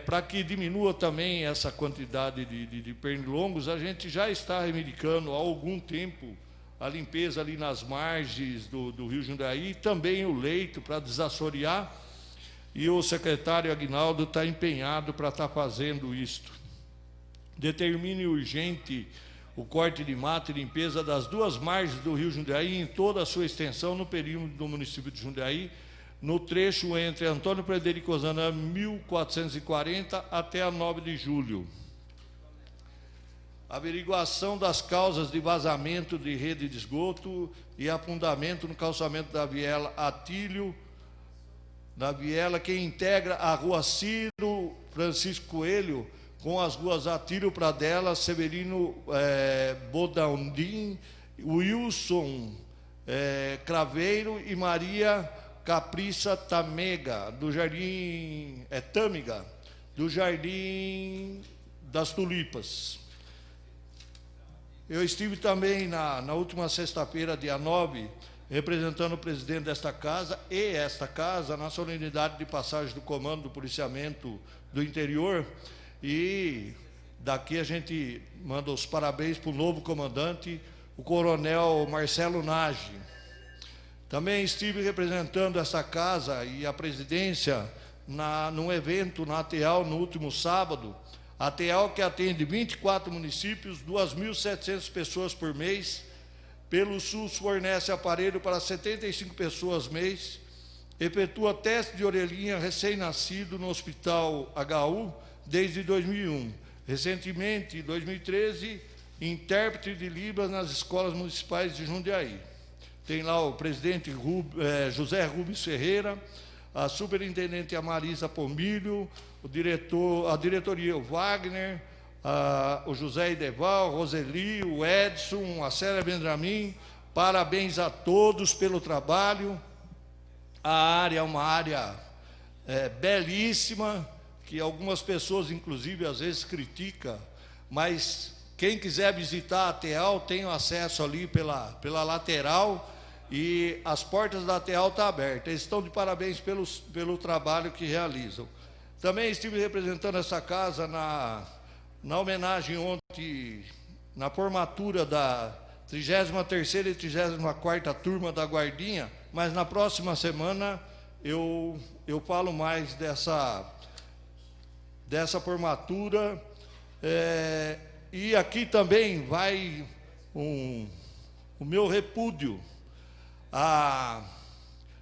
Para que diminua também essa quantidade de pernilongos, a gente já está reivindicando há algum tempo a limpeza ali nas margens do Rio Jundiaí, e também o leito para desassorear, e o secretário Aguinaldo está empenhado para estar fazendo isto. Determine urgente o corte de mato e limpeza das duas margens do Rio Jundiaí em toda a sua extensão no perímetro do município de Jundiaí, no trecho entre Antônio Frederico Ozanam, 1440, até a 9 de julho. Averiguação das causas de vazamento de rede de esgoto e afundamento no calçamento da viela Atílio, da viela que integra a Rua Ciro Francisco Coelho com as ruas Atílio Pradella, Severino Bodaudim, Wilson Craveiro e Maria Capriça Tâmega, do Jardim Tâmega, do Jardim das Tulipas. Eu estive também na última sexta-feira, dia 9, representando o presidente desta casa e esta casa na solenidade de passagem do comando do policiamento do interior, e daqui a gente manda os parabéns para o novo comandante, o coronel Marcelo Nage. Também estive representando essa casa e a presidência num evento na ATEAL no último sábado. A ATEAL, que atende 24 municípios, 2.700 pessoas por mês. Pelo SUS fornece aparelho para 75 pessoas mês. Efetua teste de orelhinha recém-nascido no Hospital HU desde 2001. Recentemente, em 2013, intérprete de Libras nas escolas municipais de Jundiaí. Tem lá o presidente José Rubens Ferreira, a superintendente Marisa Pombilho, a diretoria o Wagner, o José Ideval, Roseli, o Edson, a Célia Bendramin. Parabéns a todos pelo trabalho. A área é uma área belíssima, que algumas pessoas, inclusive, às vezes criticam, mas quem quiser visitar a ATEAL tem acesso ali pela lateral, e as portas da ATEAL estão abertas. Eles estão de parabéns pelo trabalho que realizam. Também estive representando essa casa na homenagem ontem, na formatura da 33ª e 34ª turma da Guardinha, mas na próxima semana eu falo mais dessa formatura. E aqui também vai o meu repúdio a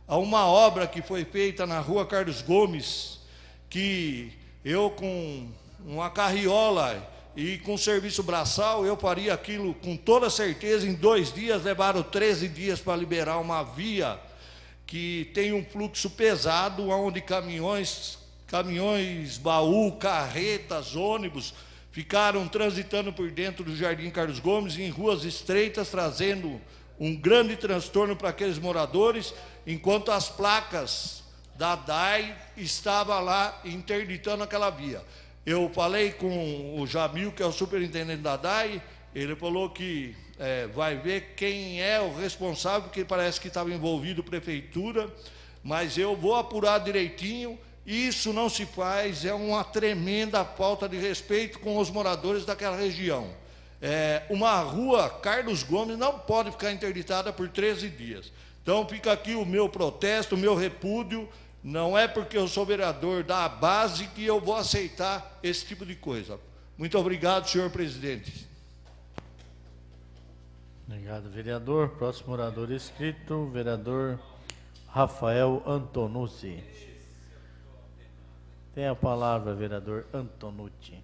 uma obra que foi feita na Rua Carlos Gomes, que eu, com uma carriola e com serviço braçal, eu faria aquilo com toda certeza em 2 dias. Levaram 13 dias para liberar uma via que tem um fluxo pesado, onde caminhões, baú, carretas, ônibus ficaram transitando por dentro do Jardim Carlos Gomes, em ruas estreitas, trazendo um grande transtorno para aqueles moradores, enquanto as placas da DAI estavam lá interditando aquela via. Eu falei com o Jamil, que é o superintendente da DAI, ele falou que vai ver quem é o responsável, porque parece que estava envolvido prefeitura, mas eu vou apurar direitinho. Isso não se faz, é uma tremenda falta de respeito com os moradores daquela região. Uma rua Carlos Gomes não pode ficar interditada por 13 dias. Então fica aqui o meu protesto, o meu repúdio. Não é porque eu sou vereador da base que eu vou aceitar esse tipo de coisa. Muito obrigado, senhor presidente. Obrigado, vereador. Próximo orador inscrito, vereador Rafael Antonuzzi. Tem a palavra, vereador Antonucci.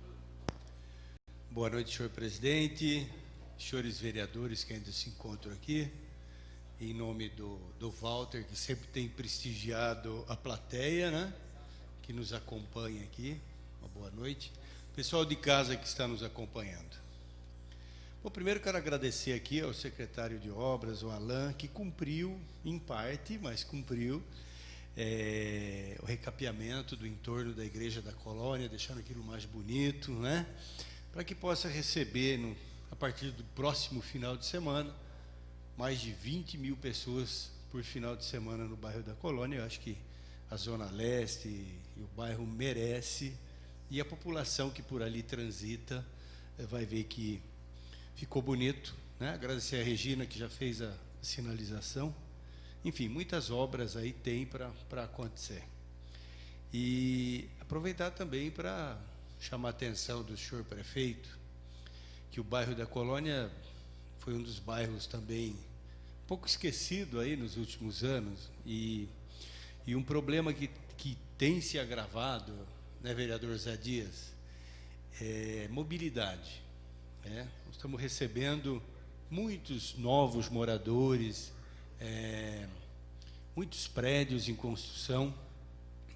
Boa noite, senhor presidente, senhores vereadores que ainda se encontram aqui, em nome do Walter, que sempre tem prestigiado a plateia, né, que nos acompanha aqui. Uma boa noite. Pessoal de casa que está nos acompanhando. Bom, primeiro quero agradecer aqui ao secretário de Obras, o Alain, que cumpriu, em parte, mas cumpriu o recapeamento do entorno da Igreja da Colônia, deixando aquilo mais bonito, né? Para que possa receber, a partir do próximo final de semana, mais de 20 mil pessoas por final de semana no bairro da Colônia. Eu acho que a Zona Leste e o bairro merece, e a população que por ali transita vai ver que ficou bonito, né? Agradecer a Regina, que já fez a sinalização. Enfim, muitas obras aí tem para acontecer. E aproveitar também para chamar a atenção do senhor prefeito, que o bairro da Colônia foi um dos bairros também um pouco esquecido aí nos últimos anos, e um problema que tem se agravado, né, vereador Zé Dias, é mobilidade. Nós estamos recebendo muitos novos moradores, muitos prédios em construção.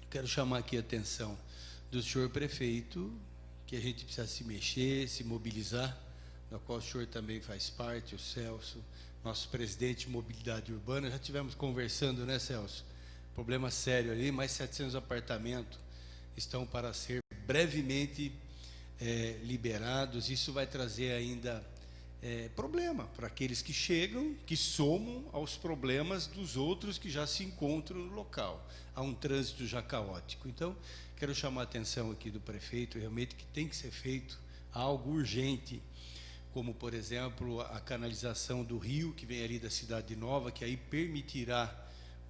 Quero chamar aqui a atenção do senhor prefeito, que a gente precisa se mexer, se mobilizar, da qual o senhor também faz parte, o Celso, nosso presidente de mobilidade urbana. Já tivemos conversando, né, Celso? Problema sério ali, mais 700 apartamentos estão para ser brevemente liberados. Isso vai trazer ainda problema para aqueles que chegam, que somam aos problemas dos outros que já se encontram no local. Há um trânsito já caótico. Então, quero chamar a atenção aqui do prefeito, realmente, que tem que ser feito algo urgente, como, por exemplo, a canalização do rio, que vem ali da Cidade Nova, que aí permitirá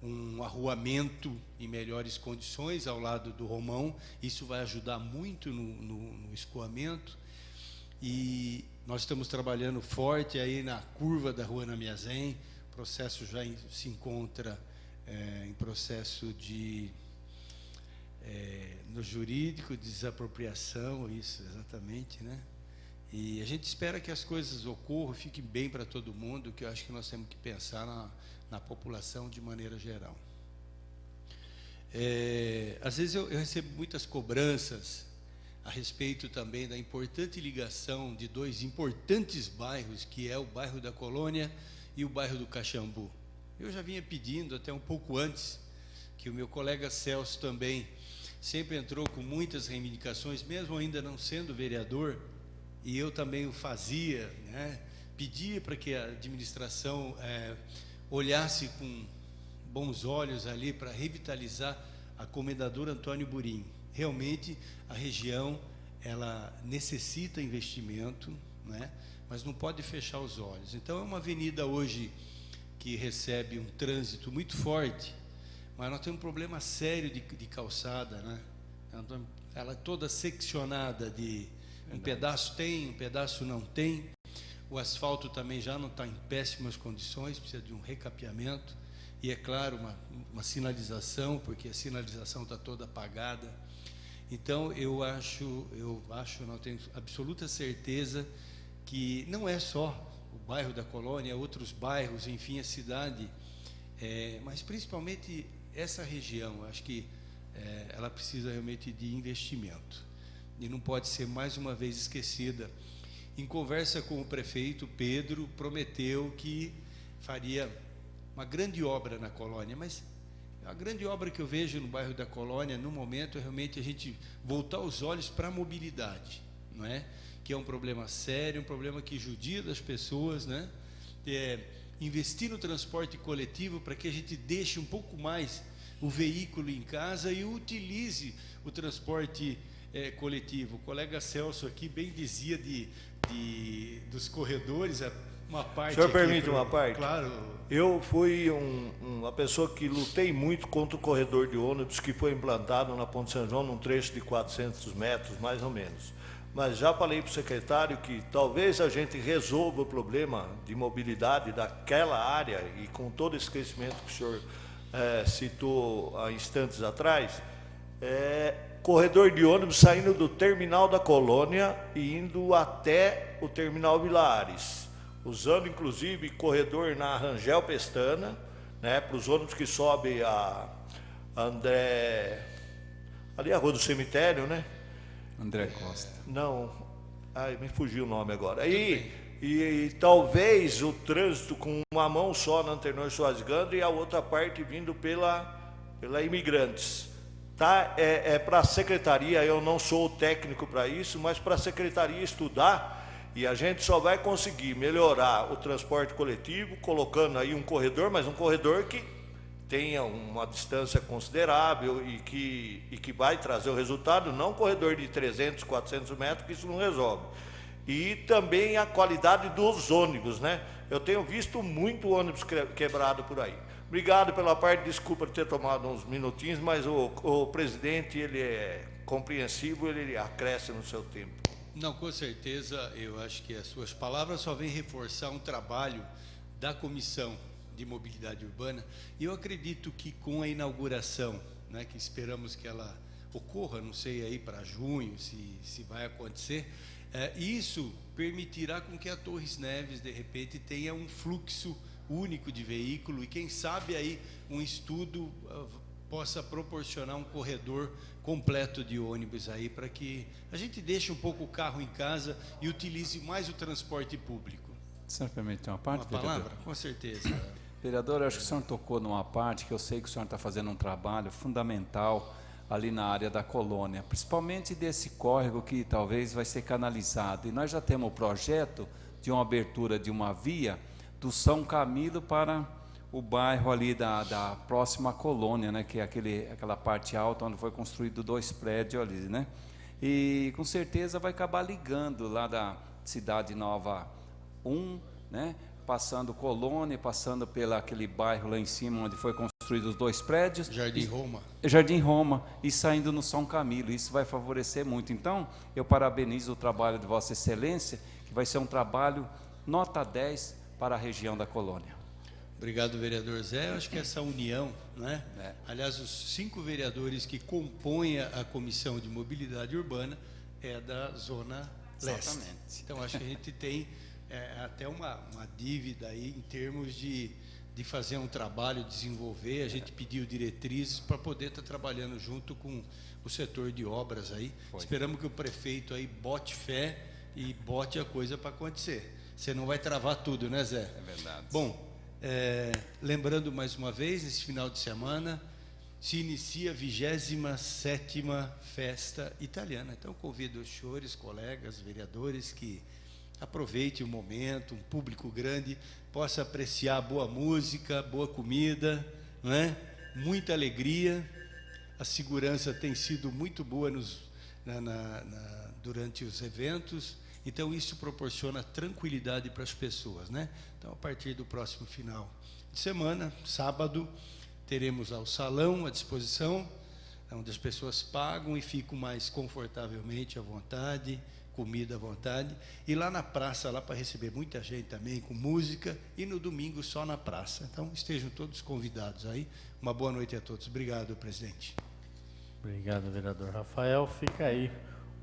um arruamento em melhores condições ao lado do Romão. Isso vai ajudar muito no escoamento. E nós estamos trabalhando forte aí na curva da Rua Namiazém. O processo já se encontra em processo no jurídico, de desapropriação, isso, exatamente, né? E a gente espera que as coisas ocorram, fiquem bem para todo mundo, que eu acho que nós temos que pensar na população de maneira geral. Às vezes eu recebo muitas cobranças a respeito também da importante ligação de dois importantes bairros, que é o bairro da Colônia e o bairro do Caxambu. Eu já vinha pedindo, até um pouco antes, que o meu colega Celso também sempre entrou com muitas reivindicações, mesmo ainda não sendo vereador, e eu também o fazia, né? Pedia para que a administração olhasse com bons olhos ali para revitalizar a Comendador Antônio Burim. Realmente a região ela necessita investimento, né? Mas não pode fechar os olhos. Então é uma avenida hoje que recebe um trânsito muito forte, mas nós temos um problema sério de calçada, né? Ela é toda seccionada, um pedaço tem, um pedaço não tem. O asfalto também já não está em péssimas condições, precisa de um recapeamento. E, é claro, uma sinalização, porque a sinalização está toda apagada. Então, eu não tenho absoluta certeza que não é só o bairro da Colônia, outros bairros, enfim, a cidade, mas principalmente essa região, acho que ela precisa realmente de investimento. E não pode ser mais uma vez esquecida. Em conversa com o prefeito, Pedro prometeu que faria uma grande obra na Colônia, mas a grande obra que eu vejo no bairro da Colônia, no momento, é realmente a gente voltar os olhos para a mobilidade, não é? Que é um problema sério, um problema que judia das pessoas, né? Investir no transporte coletivo para que a gente deixe um pouco mais o veículo em casa e utilize o transporte coletivo. O colega Celso aqui bem dizia dos corredores, uma parte... O senhor permite uma parte? Claro. Eu fui uma pessoa que lutei muito contra o corredor de ônibus que foi implantado na Ponte São João, num trecho de 400 metros, mais ou menos. Mas já falei para o secretário que talvez a gente resolva o problema de mobilidade daquela área, e com todo esse crescimento que o senhor citou há instantes atrás, corredor de ônibus saindo do terminal da Colônia e indo até o terminal Vilares, usando inclusive corredor na Rangel Pestana, né, para os ônibus que sobem a André, ali a Rua do Cemitério, né? André Costa. Não, ai, me fugiu o nome agora. E talvez o trânsito com uma mão só na Antenor Soares Gandra e a outra parte vindo pela Imigrantes. Tá? É para a secretaria, eu não sou o técnico para isso, mas para a secretaria estudar, e a gente só vai conseguir melhorar o transporte coletivo colocando aí um corredor, mas um corredor que tenha uma distância considerável e que vai trazer o resultado, não um corredor de 300, 400 metros, que isso não resolve. E também a qualidade dos ônibus, né? Eu tenho visto muito ônibus quebrado por aí. Obrigado pela parte, desculpa ter tomado uns minutinhos, mas o presidente, ele é compreensivo, ele acresce no seu tempo. Não, com certeza, eu acho que as suas palavras só vêm reforçar um trabalho da Comissão de Mobilidade Urbana, e eu acredito que com a inauguração, né, que esperamos que ela ocorra, não sei aí para junho, se vai acontecer, isso permitirá com que a Torres Neves, de repente, tenha um fluxo único de veículo e, quem sabe, aí um estudo possa proporcionar um corredor completo de ônibus aí, para que a gente deixe um pouco o carro em casa e utilize mais o transporte público. O senhor permite uma parte, Uma palavra? vereador? Com certeza. Vereador, eu acho que o senhor tocou numa parte que eu sei que o senhor está fazendo um trabalho fundamental ali na área da Colônia, principalmente desse córrego que talvez vai ser canalizado. E nós já temos o projeto de uma abertura de uma via do São Camilo para o bairro ali da próxima Colônia, né, que é aquela parte alta onde foi construído 2 prédios ali, né? E com certeza vai acabar ligando lá da Cidade Nova 1, né, passando Colônia, passando pelo aquele bairro lá em cima onde foi construído os 2 prédios. Jardim Roma. Jardim Roma, e saindo no São Camilo. Isso vai favorecer muito. Então, eu parabenizo o trabalho de Vossa Excelência, que vai ser um trabalho nota 10 para a região da Colônia. Obrigado, vereador Zé. Eu acho que essa união, né? Aliás, os 5 vereadores que compõem a Comissão de Mobilidade Urbana é da Zona Leste. Exatamente. Então, acho que a gente tem até uma dívida aí em termos de fazer um trabalho, desenvolver. A gente pediu diretrizes para poder estar trabalhando junto com o setor de obras aí. Esperamos que o prefeito aí bote fé e bote a coisa para acontecer. Você não vai travar tudo, né, Zé? É verdade. Bom, lembrando mais uma vez, nesse final de semana se inicia a 27ª Festa Italiana. Então, convido os senhores, colegas, vereadores, que aproveitem o momento, um público grande, possa apreciar boa música, boa comida, não é? Muita alegria. A segurança tem sido muito boa durante os eventos. Então, isso proporciona tranquilidade para as pessoas, né? Então, a partir do próximo final de semana, sábado, teremos lá o salão à disposição, onde as pessoas pagam e ficam mais confortavelmente à vontade, comida à vontade. E lá na praça, lá para receber muita gente também, com música, e no domingo só na praça. Então, estejam todos convidados aí. Uma boa noite a todos. Obrigado, presidente. Obrigado, vereador Rafael. Fica aí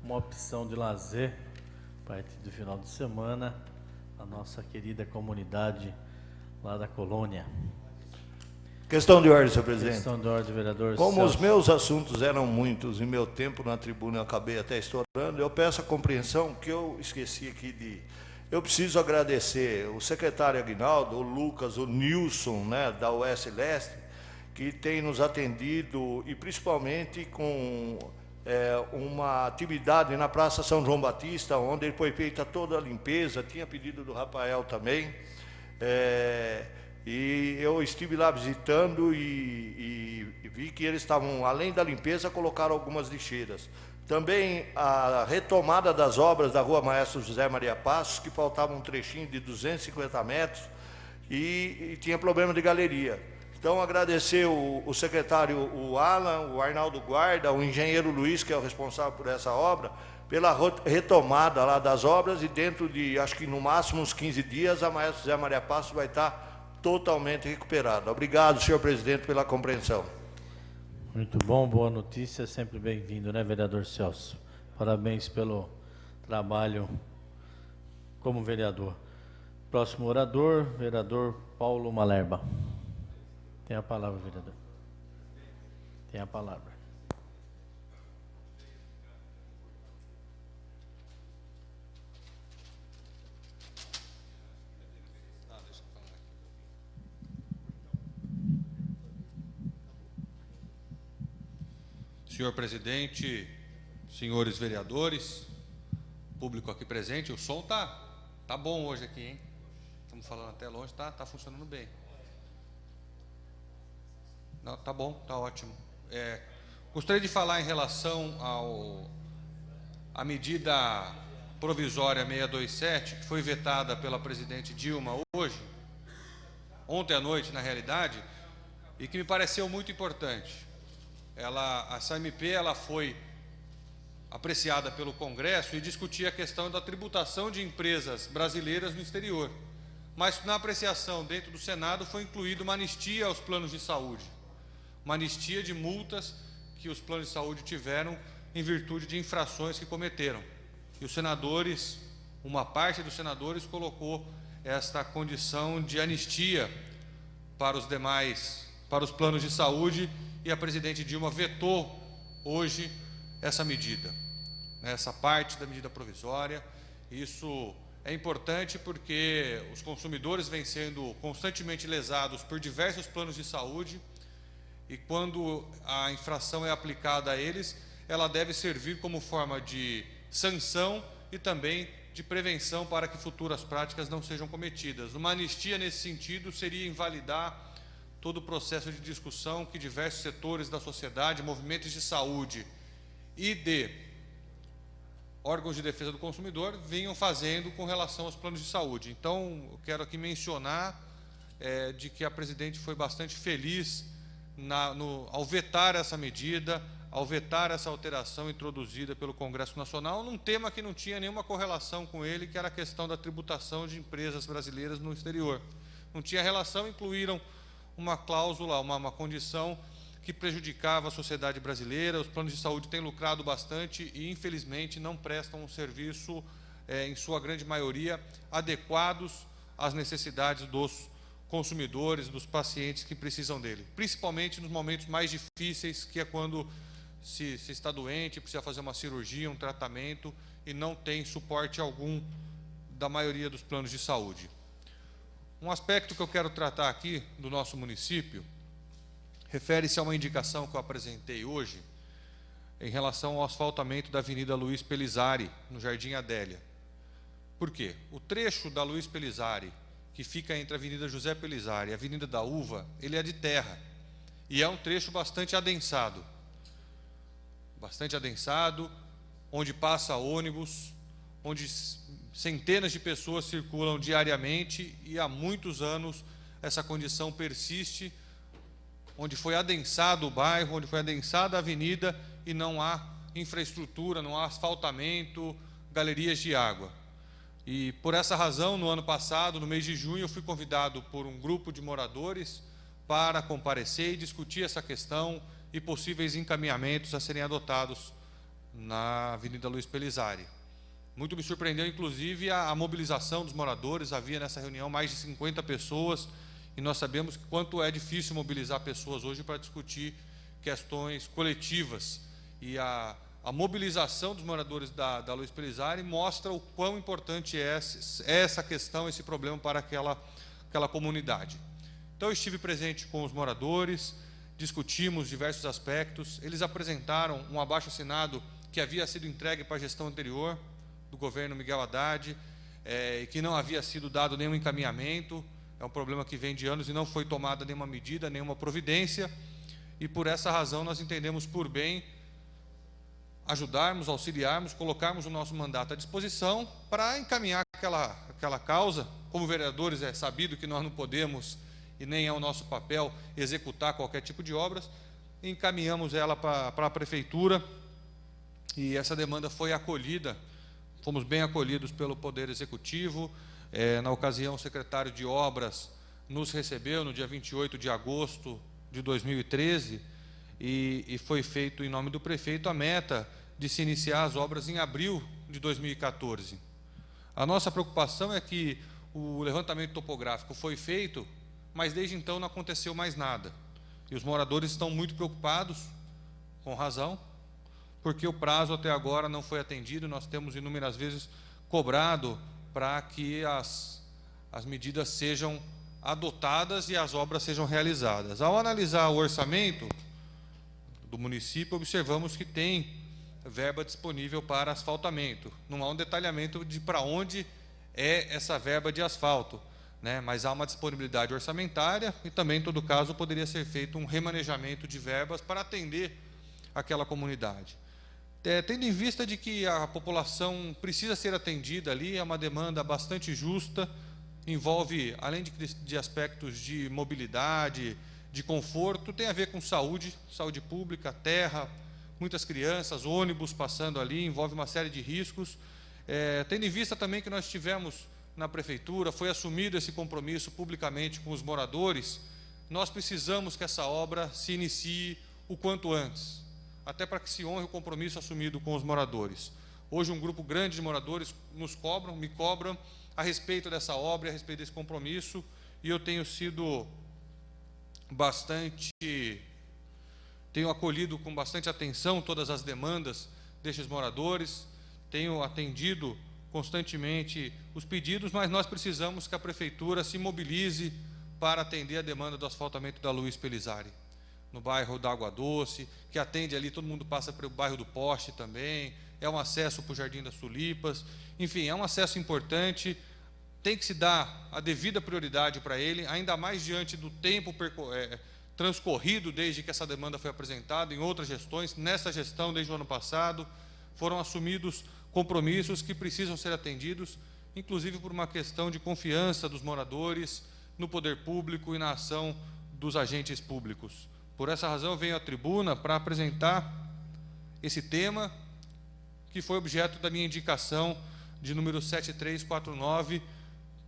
uma opção de lazer a partir do final de semana, a nossa querida comunidade lá da Colônia. Questão de ordem, senhor presidente. Questão de ordem, vereador Como Celso. os meus assuntos eram muitos e meu tempo na tribuna eu acabei até estourando, eu peço a compreensão que eu esqueci aqui eu preciso agradecer o secretário Aguinaldo, o Lucas, o Nilson, né, da US Leste, que tem nos atendido, e principalmente com uma atividade na Praça São João Batista, onde foi feita toda a limpeza, tinha pedido do Rafael também, e eu estive lá visitando e vi que eles estavam, além da limpeza, colocaram algumas lixeiras. Também a retomada das obras da Rua Maestro José Maria Passos, que faltava um trechinho de 250 metros e tinha problema de galeria. Então, agradecer o secretário, o Alan, o Arnaldo Guarda, o engenheiro Luiz, que é o responsável por essa obra, pela retomada lá das obras, e dentro de, acho que no máximo uns 15 dias, a Maestro José Maria Passos vai estar totalmente recuperada. Obrigado, senhor presidente, pela compreensão. Muito bom, boa notícia, sempre bem-vindo, né, vereador Celso? Parabéns pelo trabalho como vereador. Próximo orador, vereador Paulo Malerba. Tem a palavra, vereador. Tem a palavra. Senhor presidente, senhores vereadores, público aqui presente, o som tá bom hoje aqui, hein? Estamos falando até longe, tá funcionando bem. Não, tá bom, tá ótimo. Gostaria de falar em relação à medida provisória 627, que foi vetada pela presidente Dilma hoje, ontem à noite, na realidade, e que me pareceu muito importante. Essa MP ela foi apreciada pelo Congresso e discutia a questão da tributação de empresas brasileiras no exterior. Mas na apreciação dentro do Senado foi incluída uma anistia aos planos de saúde, uma anistia de multas que os planos de saúde tiveram em virtude de infrações que cometeram. E os senadores, uma parte dos senadores colocou esta condição de anistia para os demais, para os planos de saúde, e a presidente Dilma vetou hoje essa medida, essa parte da medida provisória. Isso é importante porque os consumidores vêm sendo constantemente lesados por diversos planos de saúde e quando a infração é aplicada a eles, ela deve servir como forma de sanção e também de prevenção para que futuras práticas não sejam cometidas. Uma anistia nesse sentido seria invalidar todo o processo de discussão que diversos setores da sociedade, movimentos de saúde e de órgãos de defesa do consumidor vinham fazendo com relação aos planos de saúde. Então, eu quero aqui mencionar de que a presidente foi bastante feliz ao vetar essa medida, ao vetar essa alteração introduzida pelo Congresso Nacional, num tema que não tinha nenhuma correlação com ele, que era a questão da tributação de empresas brasileiras no exterior. Não tinha relação, incluíram uma cláusula, uma condição que prejudicava a sociedade brasileira. Os planos de saúde têm lucrado bastante e, infelizmente, não prestam um serviço, em sua grande maioria, adequados às necessidades dos consumidores, dos pacientes que precisam dele. Principalmente nos momentos mais difíceis, que é quando se está doente, precisa fazer uma cirurgia, um tratamento, e não tem suporte algum da maioria dos planos de saúde. Um aspecto que eu quero tratar aqui do nosso município refere-se a uma indicação que eu apresentei hoje em relação ao asfaltamento da Avenida Luiz Pelizari, no Jardim Adélia. Por quê? O trecho da Luiz Pelizari, que fica entre a Avenida José Pelizari e a Avenida da Uva, ele é de terra e é um trecho bastante adensado, onde passa ônibus, onde centenas de pessoas circulam diariamente e há muitos anos essa condição persiste, onde foi adensado o bairro, onde foi adensada a avenida e não há infraestrutura, não há asfaltamento, galerias de água. E por essa razão, no ano passado, no mês de junho, eu fui convidado por um grupo de moradores para comparecer e discutir essa questão e possíveis encaminhamentos a serem adotados na Avenida Luiz Pelizari. Muito me surpreendeu, inclusive, a mobilização dos moradores. Havia nessa reunião mais de 50 pessoas e nós sabemos quanto é difícil mobilizar pessoas hoje para discutir questões coletivas. E a mobilização dos moradores da Luiz Pelizari mostra o quão importante é essa questão, esse problema para aquela comunidade. Então, eu estive presente com os moradores, discutimos diversos aspectos. Eles apresentaram um abaixo-assinado que havia sido entregue para a gestão anterior, do governo Miguel Haddad, e que não havia sido dado nenhum encaminhamento. É um problema que vem de anos e não foi tomada nenhuma medida, nenhuma providência, e por essa razão nós entendemos por bem ajudarmos, auxiliarmos, colocarmos o nosso mandato à disposição para encaminhar aquela causa. Como vereadores, é sabido que nós não podemos, e nem é o nosso papel, executar qualquer tipo de obras. Encaminhamos ela para a prefeitura e essa demanda foi acolhida. Fomos bem acolhidos pelo Poder Executivo. Na ocasião, o secretário de Obras nos recebeu no dia 28 de agosto de 2013 e foi feito em nome do prefeito a meta de se iniciar as obras em abril de 2014. A nossa preocupação é que o levantamento topográfico foi feito, mas desde então não aconteceu mais nada. E os moradores estão muito preocupados, com razão, porque o prazo até agora não foi atendido. Nós temos inúmeras vezes cobrado para que as medidas sejam adotadas e as obras sejam realizadas. Ao analisar o orçamento do município, observamos que tem verba disponível para asfaltamento. Não há um detalhamento de para onde é essa verba de asfalto, né? Mas há uma disponibilidade orçamentária e também, em todo caso, poderia ser feito um remanejamento de verbas para atender aquela comunidade. Tendo em vista de que a população precisa ser atendida ali, é uma demanda bastante justa, envolve, além de aspectos de mobilidade, de conforto, tem a ver com saúde, saúde pública, terra, muitas crianças, ônibus passando ali, envolve uma série de riscos. Tendo em vista também que nós tivemos na prefeitura, foi assumido esse compromisso publicamente com os moradores, nós precisamos que essa obra se inicie o quanto antes, até para que se honre o compromisso assumido com os moradores. Hoje um grupo grande de moradores me cobram a respeito dessa obra, a respeito desse compromisso, e eu tenho sido tenho acolhido com bastante atenção todas as demandas destes moradores, tenho atendido constantemente os pedidos, mas nós precisamos que a prefeitura se mobilize para atender a demanda do asfaltamento da Luiz Pelizari, no bairro da Água Doce, que atende ali, todo mundo passa pelo bairro do Poste também, é um acesso para o Jardim das Tulipas, enfim, é um acesso importante, tem que se dar a devida prioridade para ele, ainda mais diante do tempo transcorrido desde que essa demanda foi apresentada em outras gestões. Nessa gestão, desde o ano passado, foram assumidos compromissos que precisam ser atendidos, inclusive por uma questão de confiança dos moradores no poder público e na ação dos agentes públicos. Por essa razão, eu venho à tribuna para apresentar esse tema, que foi objeto da minha indicação de número 7349,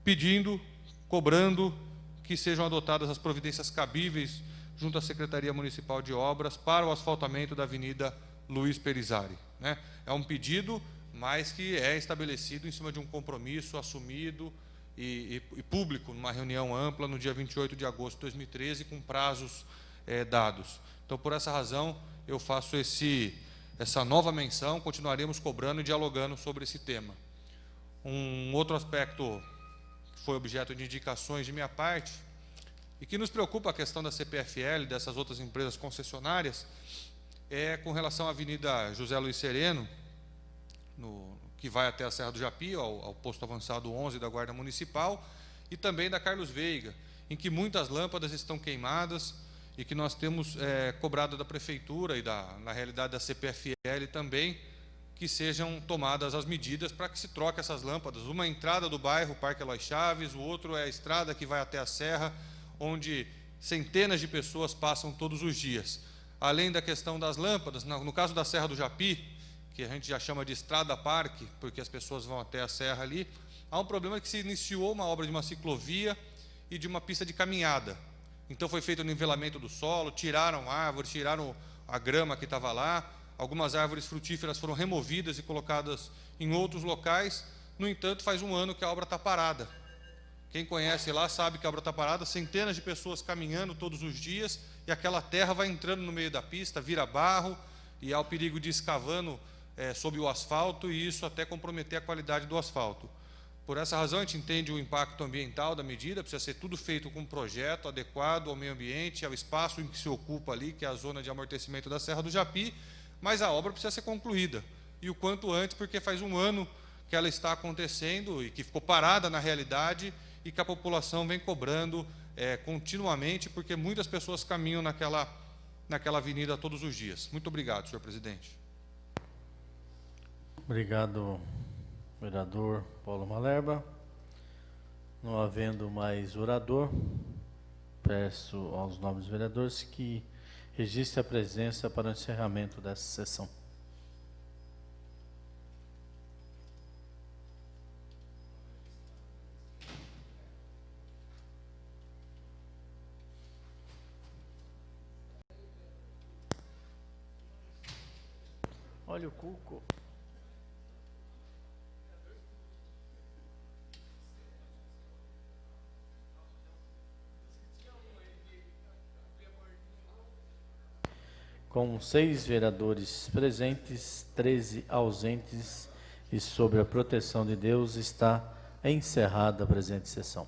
pedindo, cobrando que sejam adotadas as providências cabíveis junto à Secretaria Municipal de Obras para o asfaltamento da Avenida Luiz Pelizari, né? É um pedido, mas que é estabelecido em cima de um compromisso assumido e público, numa reunião ampla no dia 28 de agosto de 2013, com prazos dados. Então, por essa razão, eu faço essa nova menção, continuaremos cobrando e dialogando sobre esse tema. Um outro aspecto que foi objeto de indicações de minha parte, e que nos preocupa a questão da CPFL e dessas outras empresas concessionárias, é com relação à Avenida José Luiz Sereno, que vai até a Serra do Japi, ao posto avançado 11 da Guarda Municipal, e também da Carlos Veiga, em que muitas lâmpadas estão queimadas e que nós temos cobrado da Prefeitura e, na realidade, da CPFL também, que sejam tomadas as medidas para que se troque essas lâmpadas. Uma entrada do bairro Parque Eloy Chaves, o outro é a estrada que vai até a Serra, onde centenas de pessoas passam todos os dias. Além da questão das lâmpadas, no caso da Serra do Japi, que a gente já chama de Estrada Parque, porque as pessoas vão até a serra ali, há um problema que se iniciou uma obra de uma ciclovia e de uma pista de caminhada. Então foi feito o nivelamento do solo, tiraram árvores, tiraram a grama que estava lá, algumas árvores frutíferas foram removidas e colocadas em outros locais. No entanto, faz um ano que a obra está parada. Quem conhece lá sabe que a obra está parada, centenas de pessoas caminhando todos os dias, e aquela terra vai entrando no meio da pista, vira barro, e há o perigo de ir escavando sob o asfalto, e isso até comprometer a qualidade do asfalto. Por essa razão, a gente entende o impacto ambiental da medida, precisa ser tudo feito com um projeto adequado ao meio ambiente, ao espaço em que se ocupa ali, que é a zona de amortecimento da Serra do Japi, mas a obra precisa ser concluída, e o quanto antes, porque faz um ano que ela está acontecendo e que ficou parada na realidade, e que a população vem cobrando continuamente, porque muitas pessoas caminham naquela avenida todos os dias. Muito obrigado, senhor presidente. Obrigado, vereador Paulo Malherba. Não havendo mais orador, peço aos nobres vereadores que registre a presença para o encerramento dessa sessão. Olha o cuco. Com 6 vereadores presentes, 13 ausentes e sob a proteção de Deus, está encerrada a presente sessão.